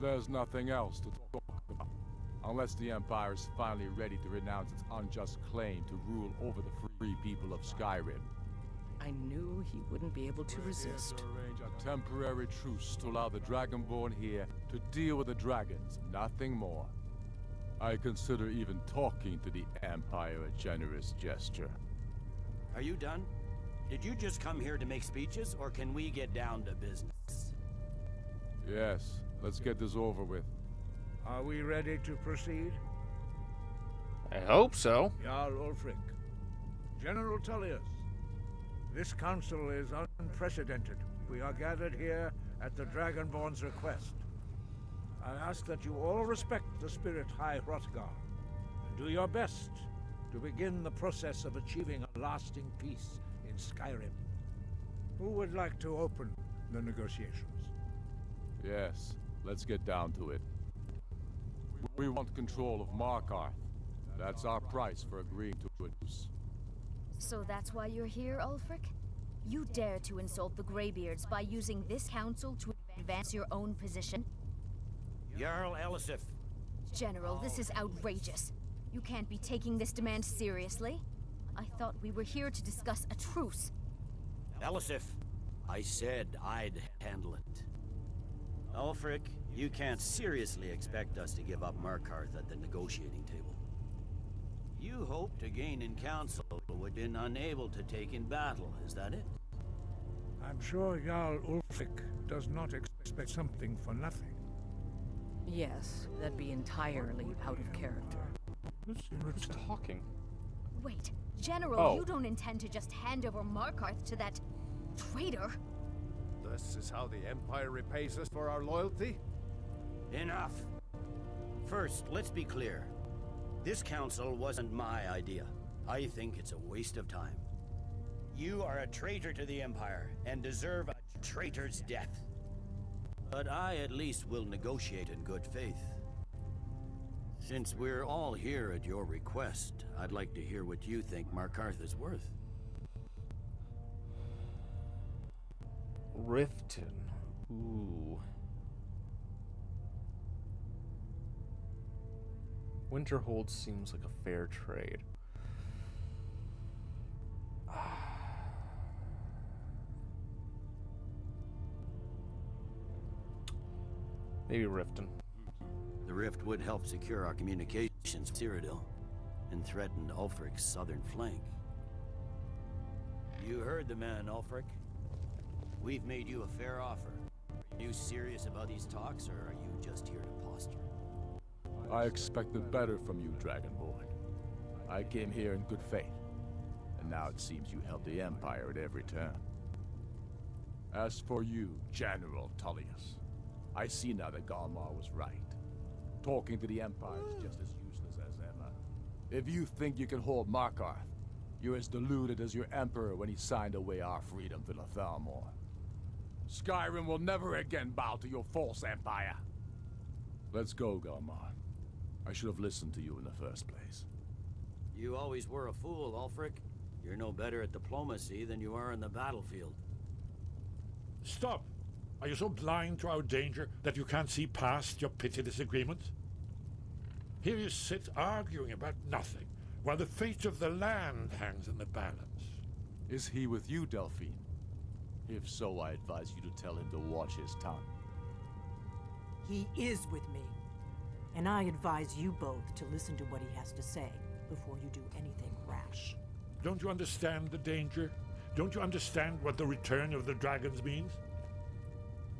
There's nothing else to talk about, unless the Empire is finally ready to renounce its unjust claim to rule over the free people of Skyrim. I knew he wouldn't be able to resist. To arrange a temporary truce to allow the Dragonborn here to deal with the dragons, nothing more. I consider even talking to the Empire a generous gesture. Are you done? Did you just come here to make speeches, or can we get down to business? Yes, let's get this over with. Are we ready to proceed? I hope so. Jarl Ulfric. General Tullius. This council is unprecedented. We are gathered here at the Dragonborn's request. I ask that you all respect the spirit High Hrothgar, and do your best to begin the process of achieving a lasting peace in Skyrim. Who would like to open the negotiations? Yes, let's get down to it. We want control of Markarth. That's our price for agreeing to a truce. So that's why you're here, Ulfric? You dare to insult the Greybeards by using this council to advance your own position? Jarl Elisif. General, this is outrageous. You can't be taking this demand seriously. I thought we were here to discuss a truce. Elisif, I said I'd handle it. Ulfric, you can't seriously expect us to give up Markarth at the negotiating table. You hope to gain in council, but have been unable to take in battle, is that it? I'm sure Jarl Ulfric does not expect something for nothing. Yes, that'd be entirely out of character. Who's talking? Wait, General, Oh. you don't intend to just hand over Markarth to that traitor? This is how the Empire repays us for our loyalty? Enough. First, let's be clear. This council wasn't my idea. I think it's a waste of time. You are a traitor to the Empire and deserve a traitor's death. But I at least will negotiate in good faith. Since we're all here at your request, I'd like to hear what you think Markarth is worth. Riften. Ooh. Winterhold seems like a fair trade. Maybe Riften. The rift would help secure our communications with Cyrodiil and threaten Ulfric's southern flank. You heard the man, Ulfric. We've made you a fair offer. Are you serious about these talks, or are you just here to posture? I expected better from you, Dragonborn. I came here in good faith, and now it seems you help the Empire at every turn. As for you, General Tullius, I see now that Galmar was right. Talking to the Empire is just as useless as ever. If you think you can hold Markarth, you're as deluded as your Emperor when he signed away our freedom to the Thalmor. Skyrim will never again bow to your false empire. Let's go, Galmar. I should have listened to you in the first place. You always were a fool, Ulfric. You're no better at diplomacy than you are in the battlefield. Stop! Are you so blind to our danger that you can't see past your petty disagreements? Here you sit arguing about nothing, while the fate of the land hangs in the balance. Is he with you, Delphine? If so, I advise you to tell him to watch his tongue. He is with me. And I advise you both to listen to what he has to say before you do anything rash. Don't you understand the danger? Don't you understand what the return of the dragons means?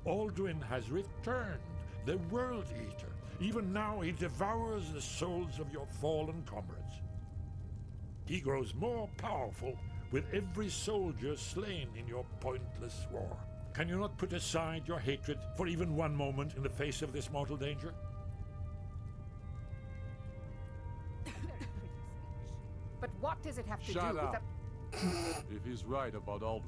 Alduin has returned, the World Eater. Even now he devours the souls of your fallen comrades. He grows more powerful with every soldier slain in your pointless war. Can you not put aside your hatred for even one moment in the face of this mortal danger? But what does it have to Shut do up. with If he's right about Alduin,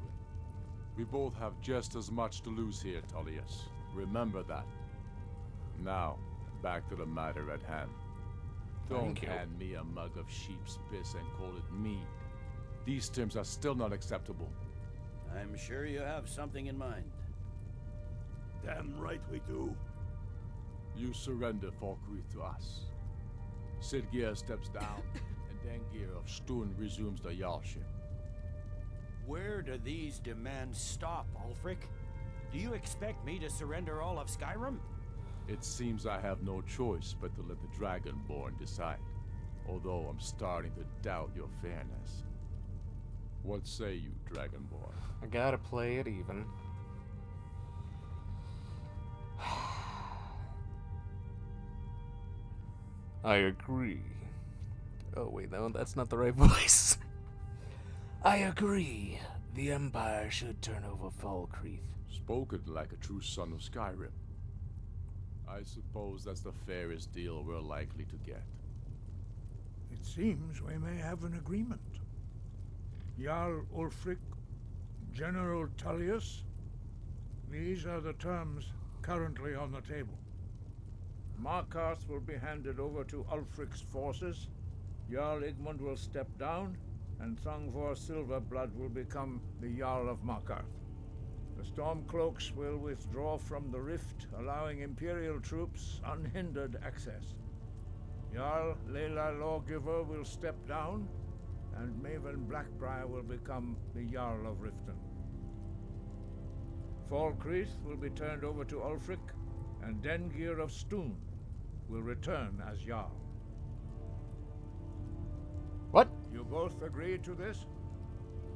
we both have just as much to lose here, Tullius. Remember that. Now, back to the matter at hand. Don't Thank you. hand me a mug of sheep's piss and call it mead. These terms are still not acceptable. I'm sure you have something in mind. Damn right we do. You surrender Falkreath to us. Sidgeir steps down, and Dengir of Stun resumes the Jarlship. Where do these demands stop, Ulfric? Do you expect me to surrender all of Skyrim? It seems I have no choice but to let the Dragonborn decide, although I'm starting to doubt your fairness. What say you, Dragonborn? I gotta play it even. I agree. Oh wait, no, that's not the right voice. I agree. The Empire should turn over Falkreath. Spoken like a true son of Skyrim. I suppose that's the fairest deal we're likely to get. It seems we may have an agreement. Jarl Ulfric, General Tullius, these are the terms currently on the table. Markarth will be handed over to Ulfric's forces, Jarl Igmund will step down, and Thongvor Silverblood will become the Jarl of Markarth. The Stormcloaks will withdraw from the rift, allowing Imperial troops unhindered access. Jarl Leila Lawgiver will step down, and Maven Blackbriar will become the Jarl of Riften. Falkreath will be turned over to Ulfric, and Dengir of Stun will return as Jarl. both agree to this?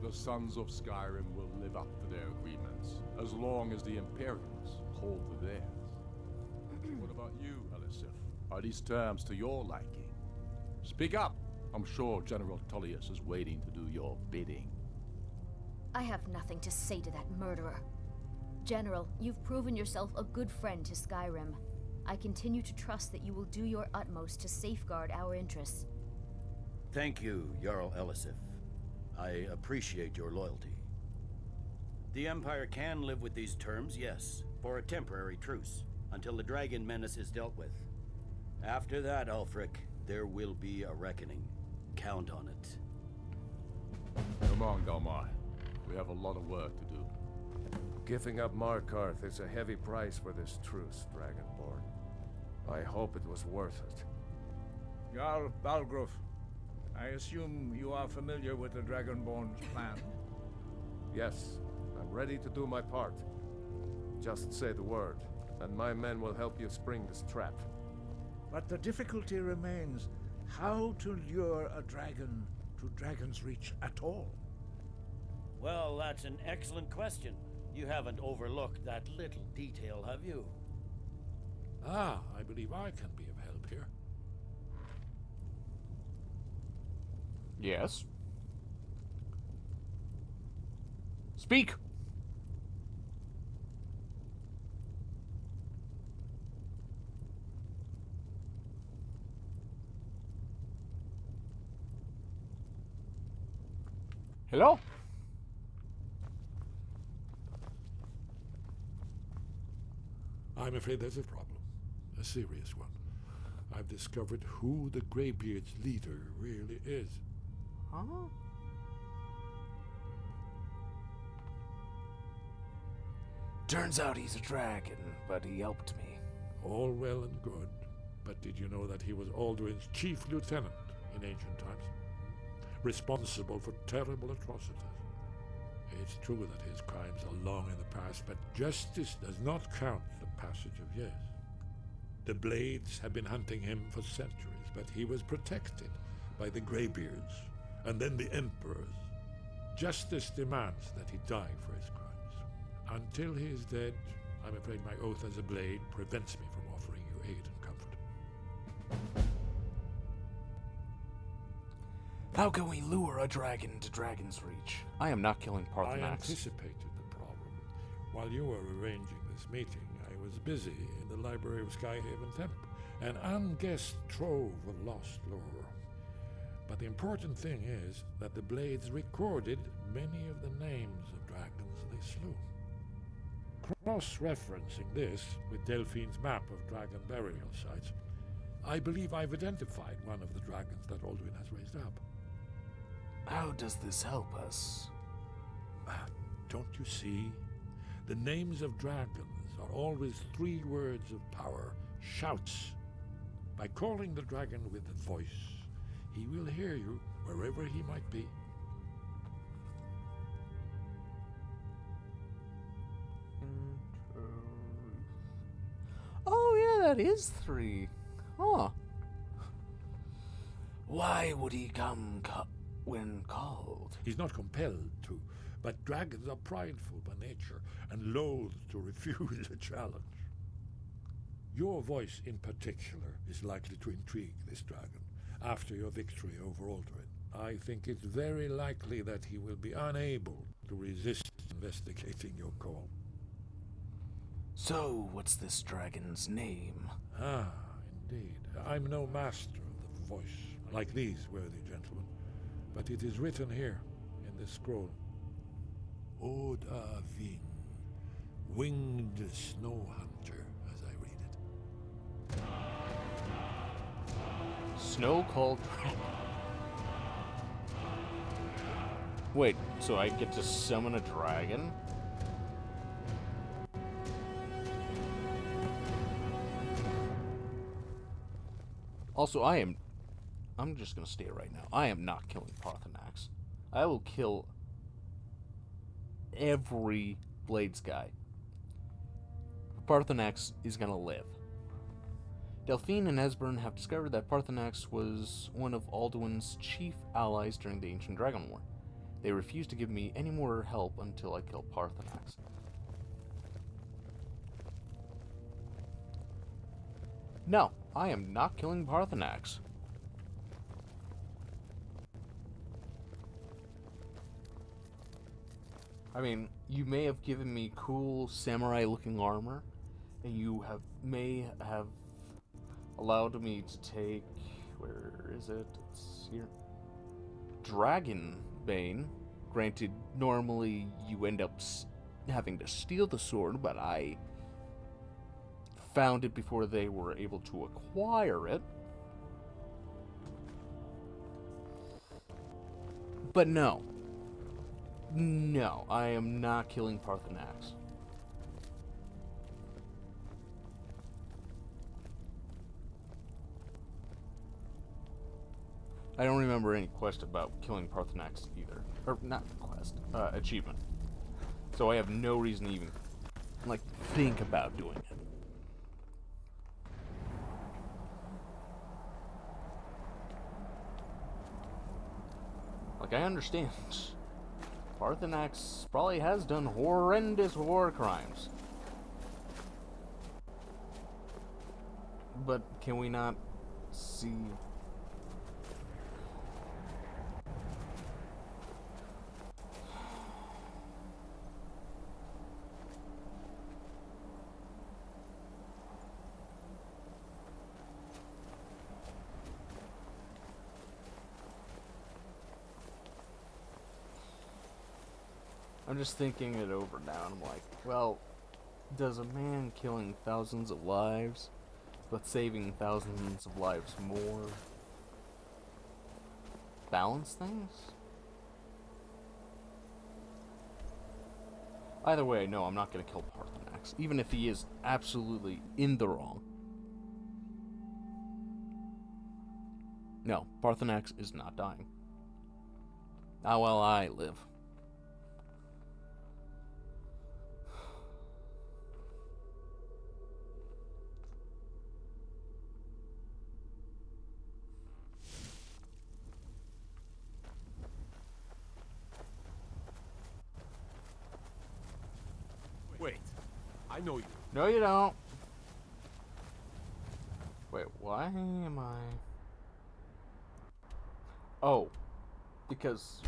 The Sons of Skyrim will live up to their agreements, as long as the Imperials hold to theirs. What about you, Elisif? Are these terms to your liking? Speak up! I'm sure General Tullius is waiting to do your bidding. I have nothing to say to that murderer. General, you've proven yourself a good friend to Skyrim. I continue to trust that you will do your utmost to safeguard our interests. Thank you, Jarl Elisif. I appreciate your loyalty. The Empire can live with these terms, yes, for a temporary truce, until the dragon menace is dealt with. After that, Ulfric, there will be a reckoning. Count on it. Come on, Galmar. We have a lot of work to do. Giving up Markarth is a heavy price for this truce, Dragonborn. I hope it was worth it. Jarl Balgruf, I assume you are familiar with the Dragonborn's plan? Yes, I'm ready to do my part. Just say the word, and my men will help you spring this trap. But the difficulty remains how to lure a dragon to Dragon's Reach at all. Well, that's an excellent question. You haven't overlooked that little detail, have you? Ah, I believe I can be of help here. Yes. Speak! Hello? I'm afraid there's a problem. A serious one. I've discovered who the Greybeard's leader really is. Huh? Turns out he's a dragon, but he helped me. All well and good, but did you know that he was Alduin's chief lieutenant in ancient times? Responsible for terrible atrocities. It's true that his crimes are long in the past, but justice does not count the passage of years. The Blades have been hunting him for centuries, but he was protected by the Greybeards, and then the Emperors. Justice demands that he die for his crimes. Until he is dead, I'm afraid my oath as a Blade prevents me from offering you aid and comfort. How can we lure a dragon to Dragon's Reach? I am not killing I Parthenax. anticipated the problem. While you were arranging this meeting, I was busy in the library of Skyhaven Temp, an unguessed trove of lost lore. But the important thing is that the Blades recorded many of the names of dragons they slew. Cross-referencing this with Delphine's map of dragon burial sites, I believe I've identified one of the dragons that Alduin has raised up. How does this help us? Don't you see? The names of dragons are always 3 words of power, shouts. By calling the dragon with a voice, he will hear you wherever he might be. Oh yeah, that is 3. Huh. Why would he come when called? He's not compelled to, but dragons are prideful by nature and loath to refuse a challenge. Your voice in particular is likely to intrigue this dragon after your victory over Alduin. I think it's very likely that he will be unable to resist investigating your call. So, what's this dragon's name? Ah, indeed. I'm no master of the voice, like these worthy gentlemen, but it is written here in this scroll. Odavin, winged snow hunter, as I read it. Snow called dragon. Wait, so I get to summon a dragon? Also, I'm just gonna state it right now. I am not killing Parthenax. I will kill every Blades guy. Parthenax is gonna live. Delphine and Esbern have discovered that Parthenax was one of Alduin's chief allies during the Ancient Dragon War. They refuse to give me any more help until I kill Parthenax. No, I am not killing Parthenax. I mean, you may have given me cool samurai-looking armor, and you may have allowed me to take... where is it? It's here. Dragon Bane. Granted, normally you end up having to steal the sword, but I found it before they were able to acquire it. But no. No, I am not killing Parthenax. I don't remember any quest about killing Parthenax either. Or, not quest, achievement. So I have no reason to even, like, think about doing it. Like, I understand. Parthenax probably has done horrendous war crimes. But can we not see... I'm just thinking it over now. I'm like, well, does a man killing thousands of lives, but saving thousands of lives more, balance things? Either way, no, I'm not going to kill Parthenax, even if he is absolutely in the wrong. No, Parthenax is not dying. Not while I live. Wait, I know you. No, you don't. Wait, why am I... Oh, because...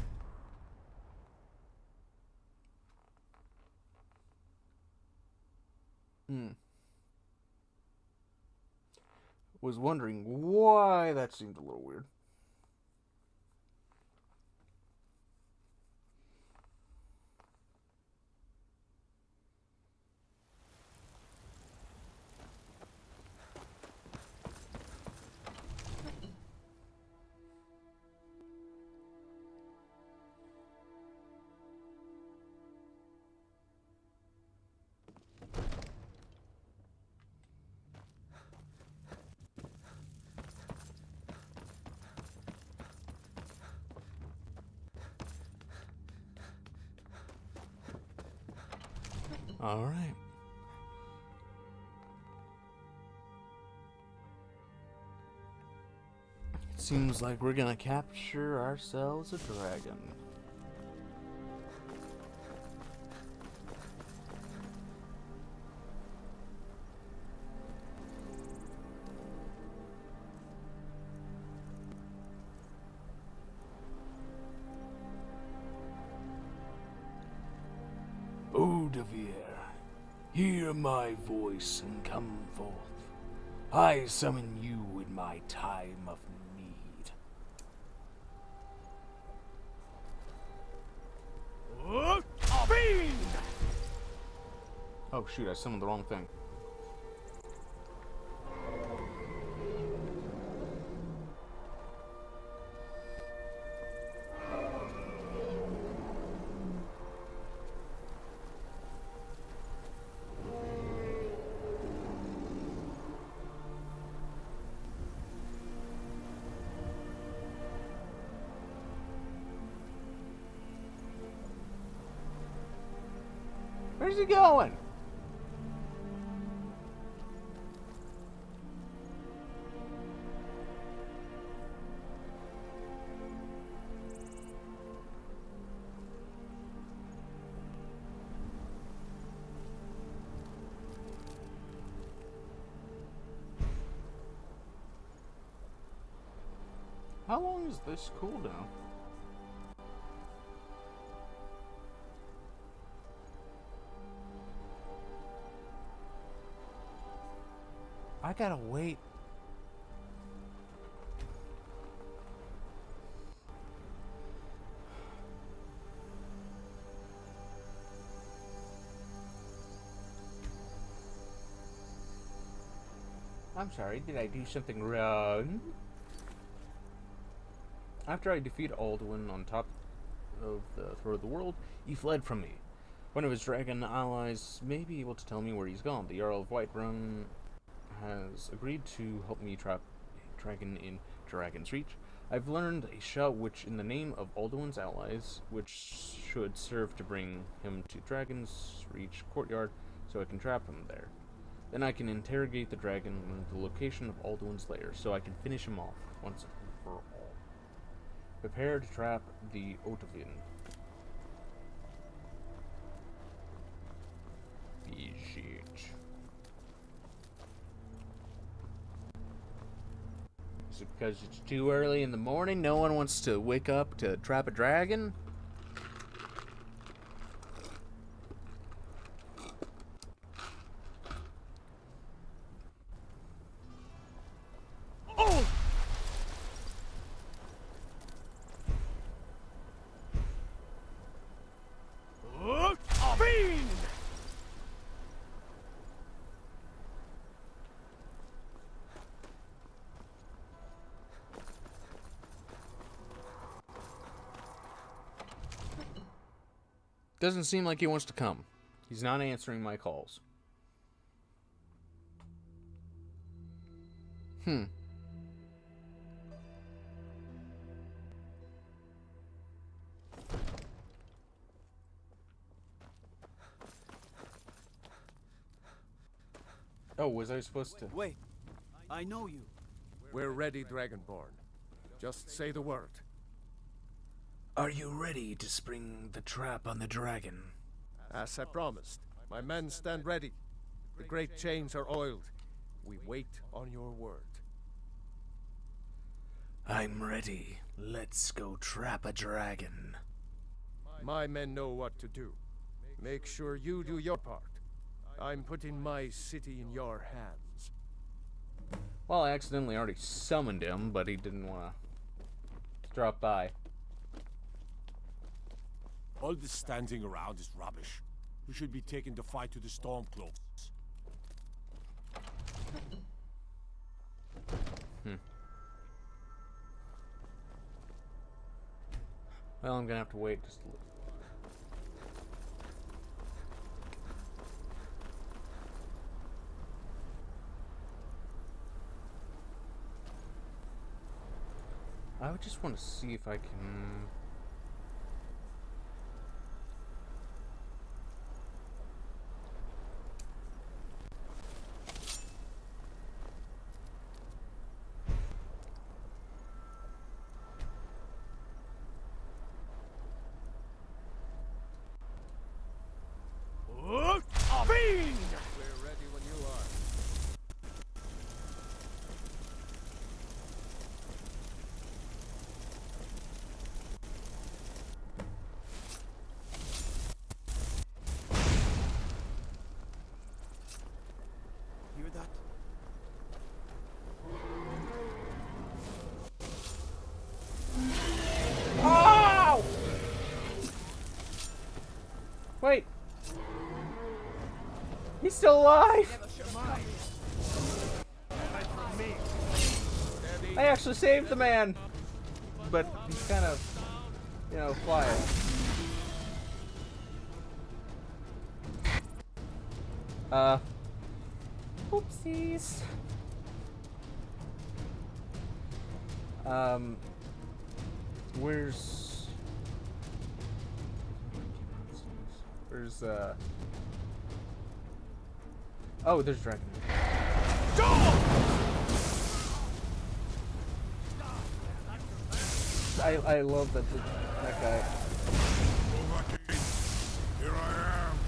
Was wondering why that seemed a little weird. All right. It seems like we're gonna capture ourselves a dragon. Hear my voice and come forth. I summon you in my time of need. Oh shoot, I summoned the wrong thing. Where's he going? How long is this cooldown? I gotta wait. I'm sorry, did I do something wrong? After I defeat Alduin on top of the Throat of the World, he fled from me. One of his dragon allies may be able to tell me where he's gone. The Jarl of Whiterun has agreed to help me trap a dragon in Dragon's Reach. I've learned a shout which, in the name of Alduin's allies, which should serve to bring him to Dragon's Reach courtyard so I can trap him there. Then I can interrogate the dragon and learn the location of Alduin's lair so I can finish him off once and for all. Prepare to trap the Otovin. Siege. Is it because it's too early in the morning? No one wants to wake up to trap a dragon? Doesn't seem like he wants to come. He's not answering my calls. Oh, was I supposed to? Wait, I know you. We're ready, Dragonborn. Just say the word. Are you ready to spring the trap on the dragon? As I promised, my men stand ready. The great chains are oiled. We wait on your word. I'm ready. Let's go trap a dragon. My men know what to do. Make sure you do your part. I'm putting my city in your hands. Well, I accidentally already summoned him, but he didn't want to drop by. All this standing around is rubbish. We should be taking the fight to the Stormcloaks. Well, I'm gonna have to wait just a little. I would just want to see if I can... We're ready when you are. Hear that? Oh! Wait. He's still alive! I actually saved the man! But he's kind of, you know, quiet. Oopsies. Where's, oh, there's Dragon. I love that guy. Here I am.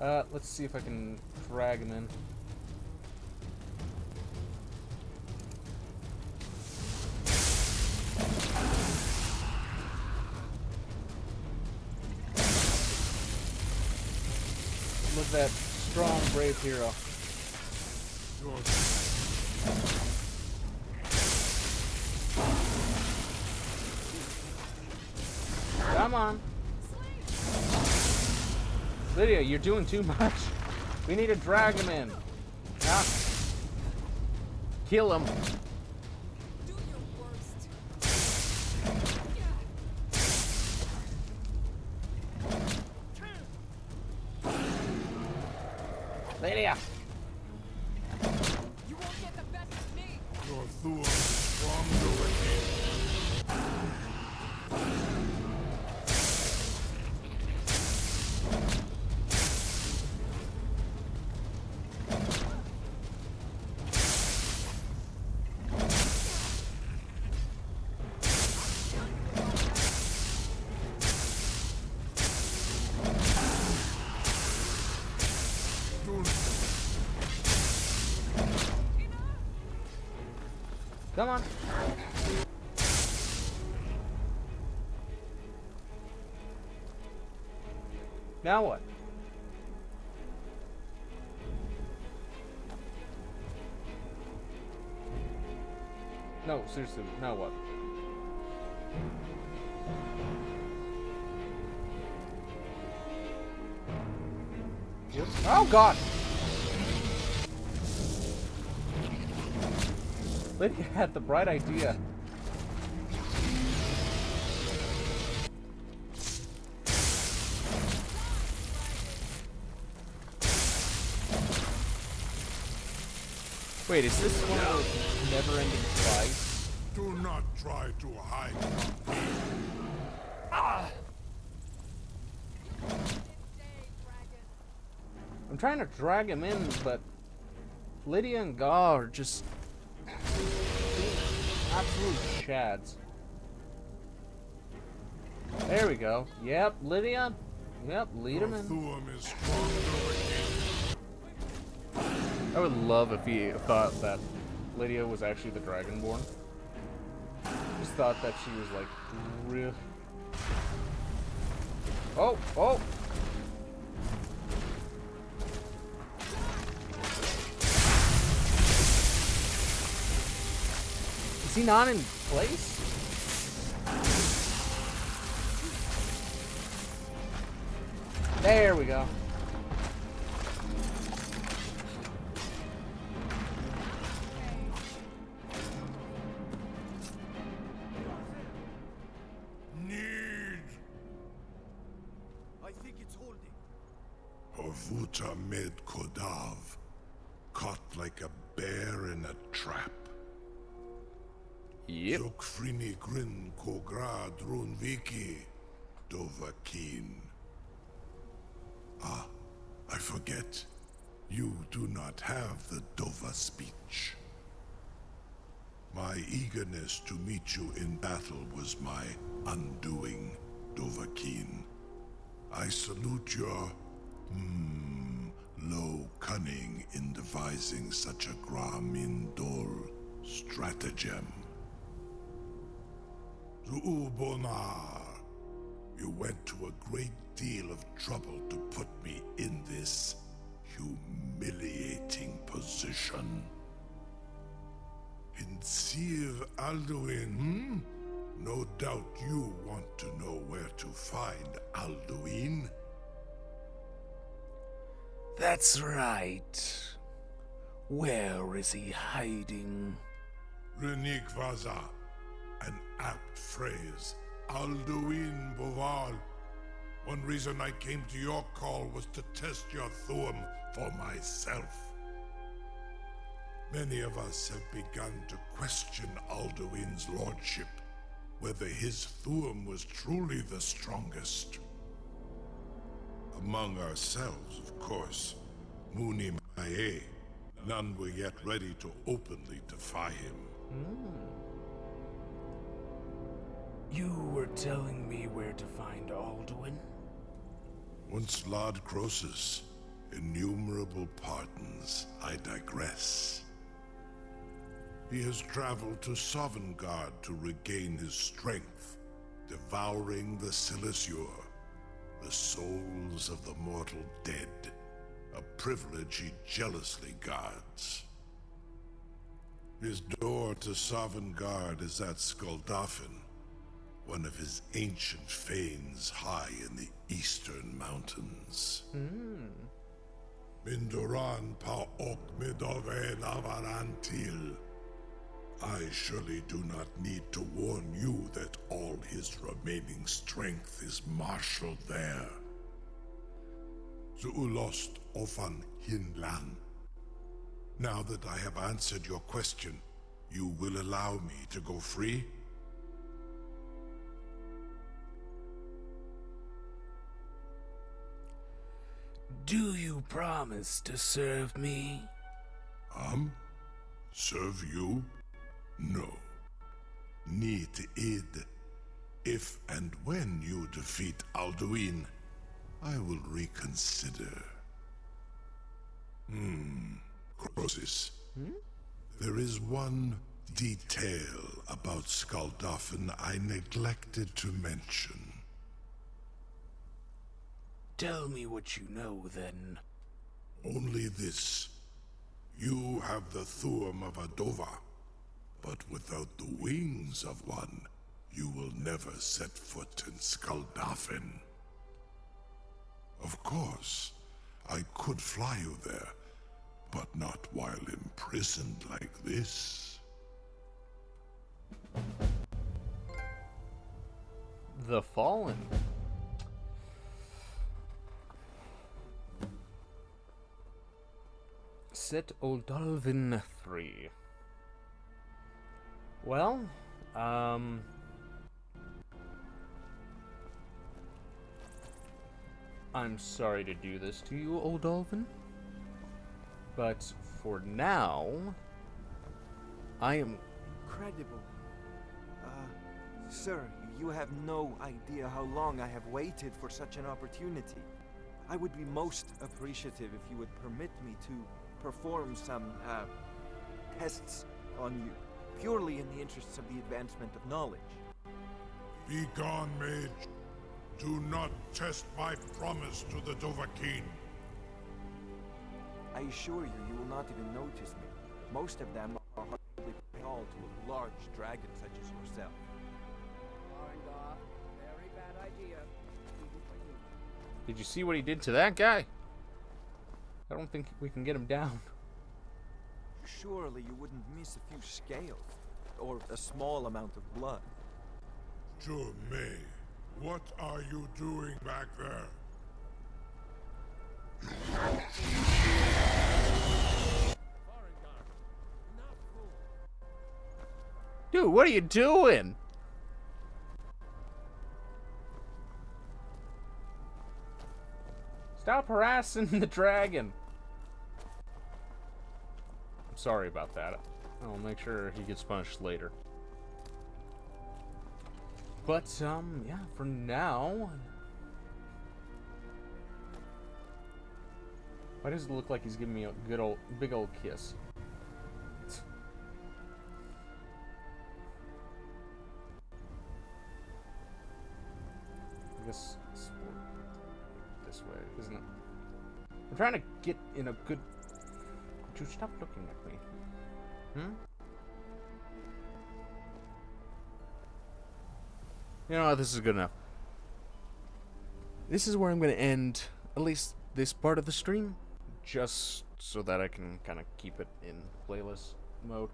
Let's see if I can drag him in. Look at that strong, brave hero. Come on. Lydia, you're doing too much. We need to drag him in. Now, kill him. Do your worst. Lydia. You won't get the best of me. Your Thuum is stronger again. Come on. Now what? No, seriously, now what? Oh god! Lydia had the bright idea. Wait, is this one of those never-ending fights? Do not try to hide from me. Ah! I'm trying to drag him in, but Lydia and Gar are just absolute chads. There we go. Yep, Lydia. Yep, lead him in. Thuum is stronger again. I would love if he thought that Lydia was actually the Dragonborn. Just thought that she was like real. Oh, oh. Is he not in place? There we go. I think it's holding. Horvuta med Kodav, caught like a bear in a trap. Yep. Zokfrini Grin Kograd Runviki Dovakin. Ah, I forget. You do not have the Dova speech. My eagerness to meet you in battle was my undoing, Dovahkiin. I salute your, low cunning in devising such a Gramin Dol stratagem. Zuubonar, you went to a great deal of trouble to put me in this humiliating position. In Sir Alduin, No doubt you want to know where to find Alduin. That's right. Where is he hiding? Renik Vaza, an apt phrase. Alduin Boval. One reason I came to your call was to test your Thuum for myself. Many of us have begun to question Alduin's lordship, whether his Thuum was truly the strongest. Among ourselves, of course, Muni Mae, none were yet ready to openly defy him. You were telling me where to find Alduin? Once Lord Croesus, innumerable pardons, I digress. He has traveled to Sovngarde to regain his strength, devouring the Silesur, the souls of the mortal dead, a privilege he jealously guards. His door to Sovngarde is at Skuldafn, one of his ancient fanes high in the eastern mountains. Mindoran pa ok midove lavarantil. I surely do not need to warn you that all his remaining strength is marshaled there. Zuulost ofan hinlan. Now that I have answered your question, you will allow me to go free? Do you promise to serve me? Serve you? No. Need id. If and when you defeat Alduin, I will reconsider. Crosis. There is one detail about Skuldafn I neglected to mention. Tell me what you know, then. Only this. You have the thurm of a Dova, but without the wings of one, you will never set foot in Skuldafn. Of course, I could fly you there, but not while imprisoned like this. The Fallen. Set Oldalvin 3. Well, I'm sorry to do this to you, Oldalvin, but for now, I am... Incredible. Sir, you have no idea how long I have waited for such an opportunity. I would be most appreciative if you would permit me to perform some, tests on you, purely in the interests of the advancement of knowledge. Be gone, mage. Do not test my promise to the Dovahkiin. I assure you, you will not even notice me. Most of them are hardly called to a large dragon such as yourself. Very bad idea. Did you see what he did to that guy? I don't think we can get him down. Surely you wouldn't miss a few scales, or a small amount of blood. May, what are you doing back there? Dude, what are you doing? Stop harassing the dragon. I'm sorry about that. I'll make sure he gets punished later. But, yeah, for now... Why does it look like he's giving me a good old, big old kiss? I guess it's this way, isn't it? I'm trying to get in a good... Would you stop looking at me? You know what, this is good enough. This is where I'm going to end, at least this part of the stream, just so that I can kind of keep it in playlist mode.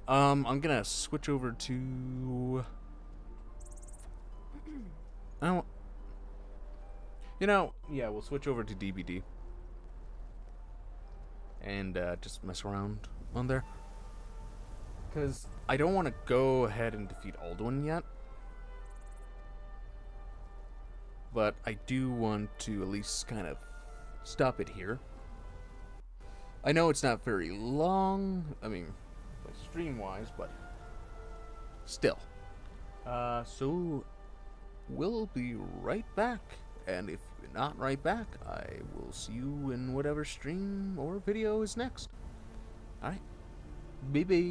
I'm going to switch over to... I don't... You know, yeah, we'll switch over to DBD. And just mess around on there. Because I don't want to go ahead and defeat Alduin yet. But I do want to at least kind of stop it here. I know it's not very long. I mean, like stream-wise, but still. So we'll be right back And if you're not right back, I will see you in whatever stream or video is next. Alright. Bye-bye.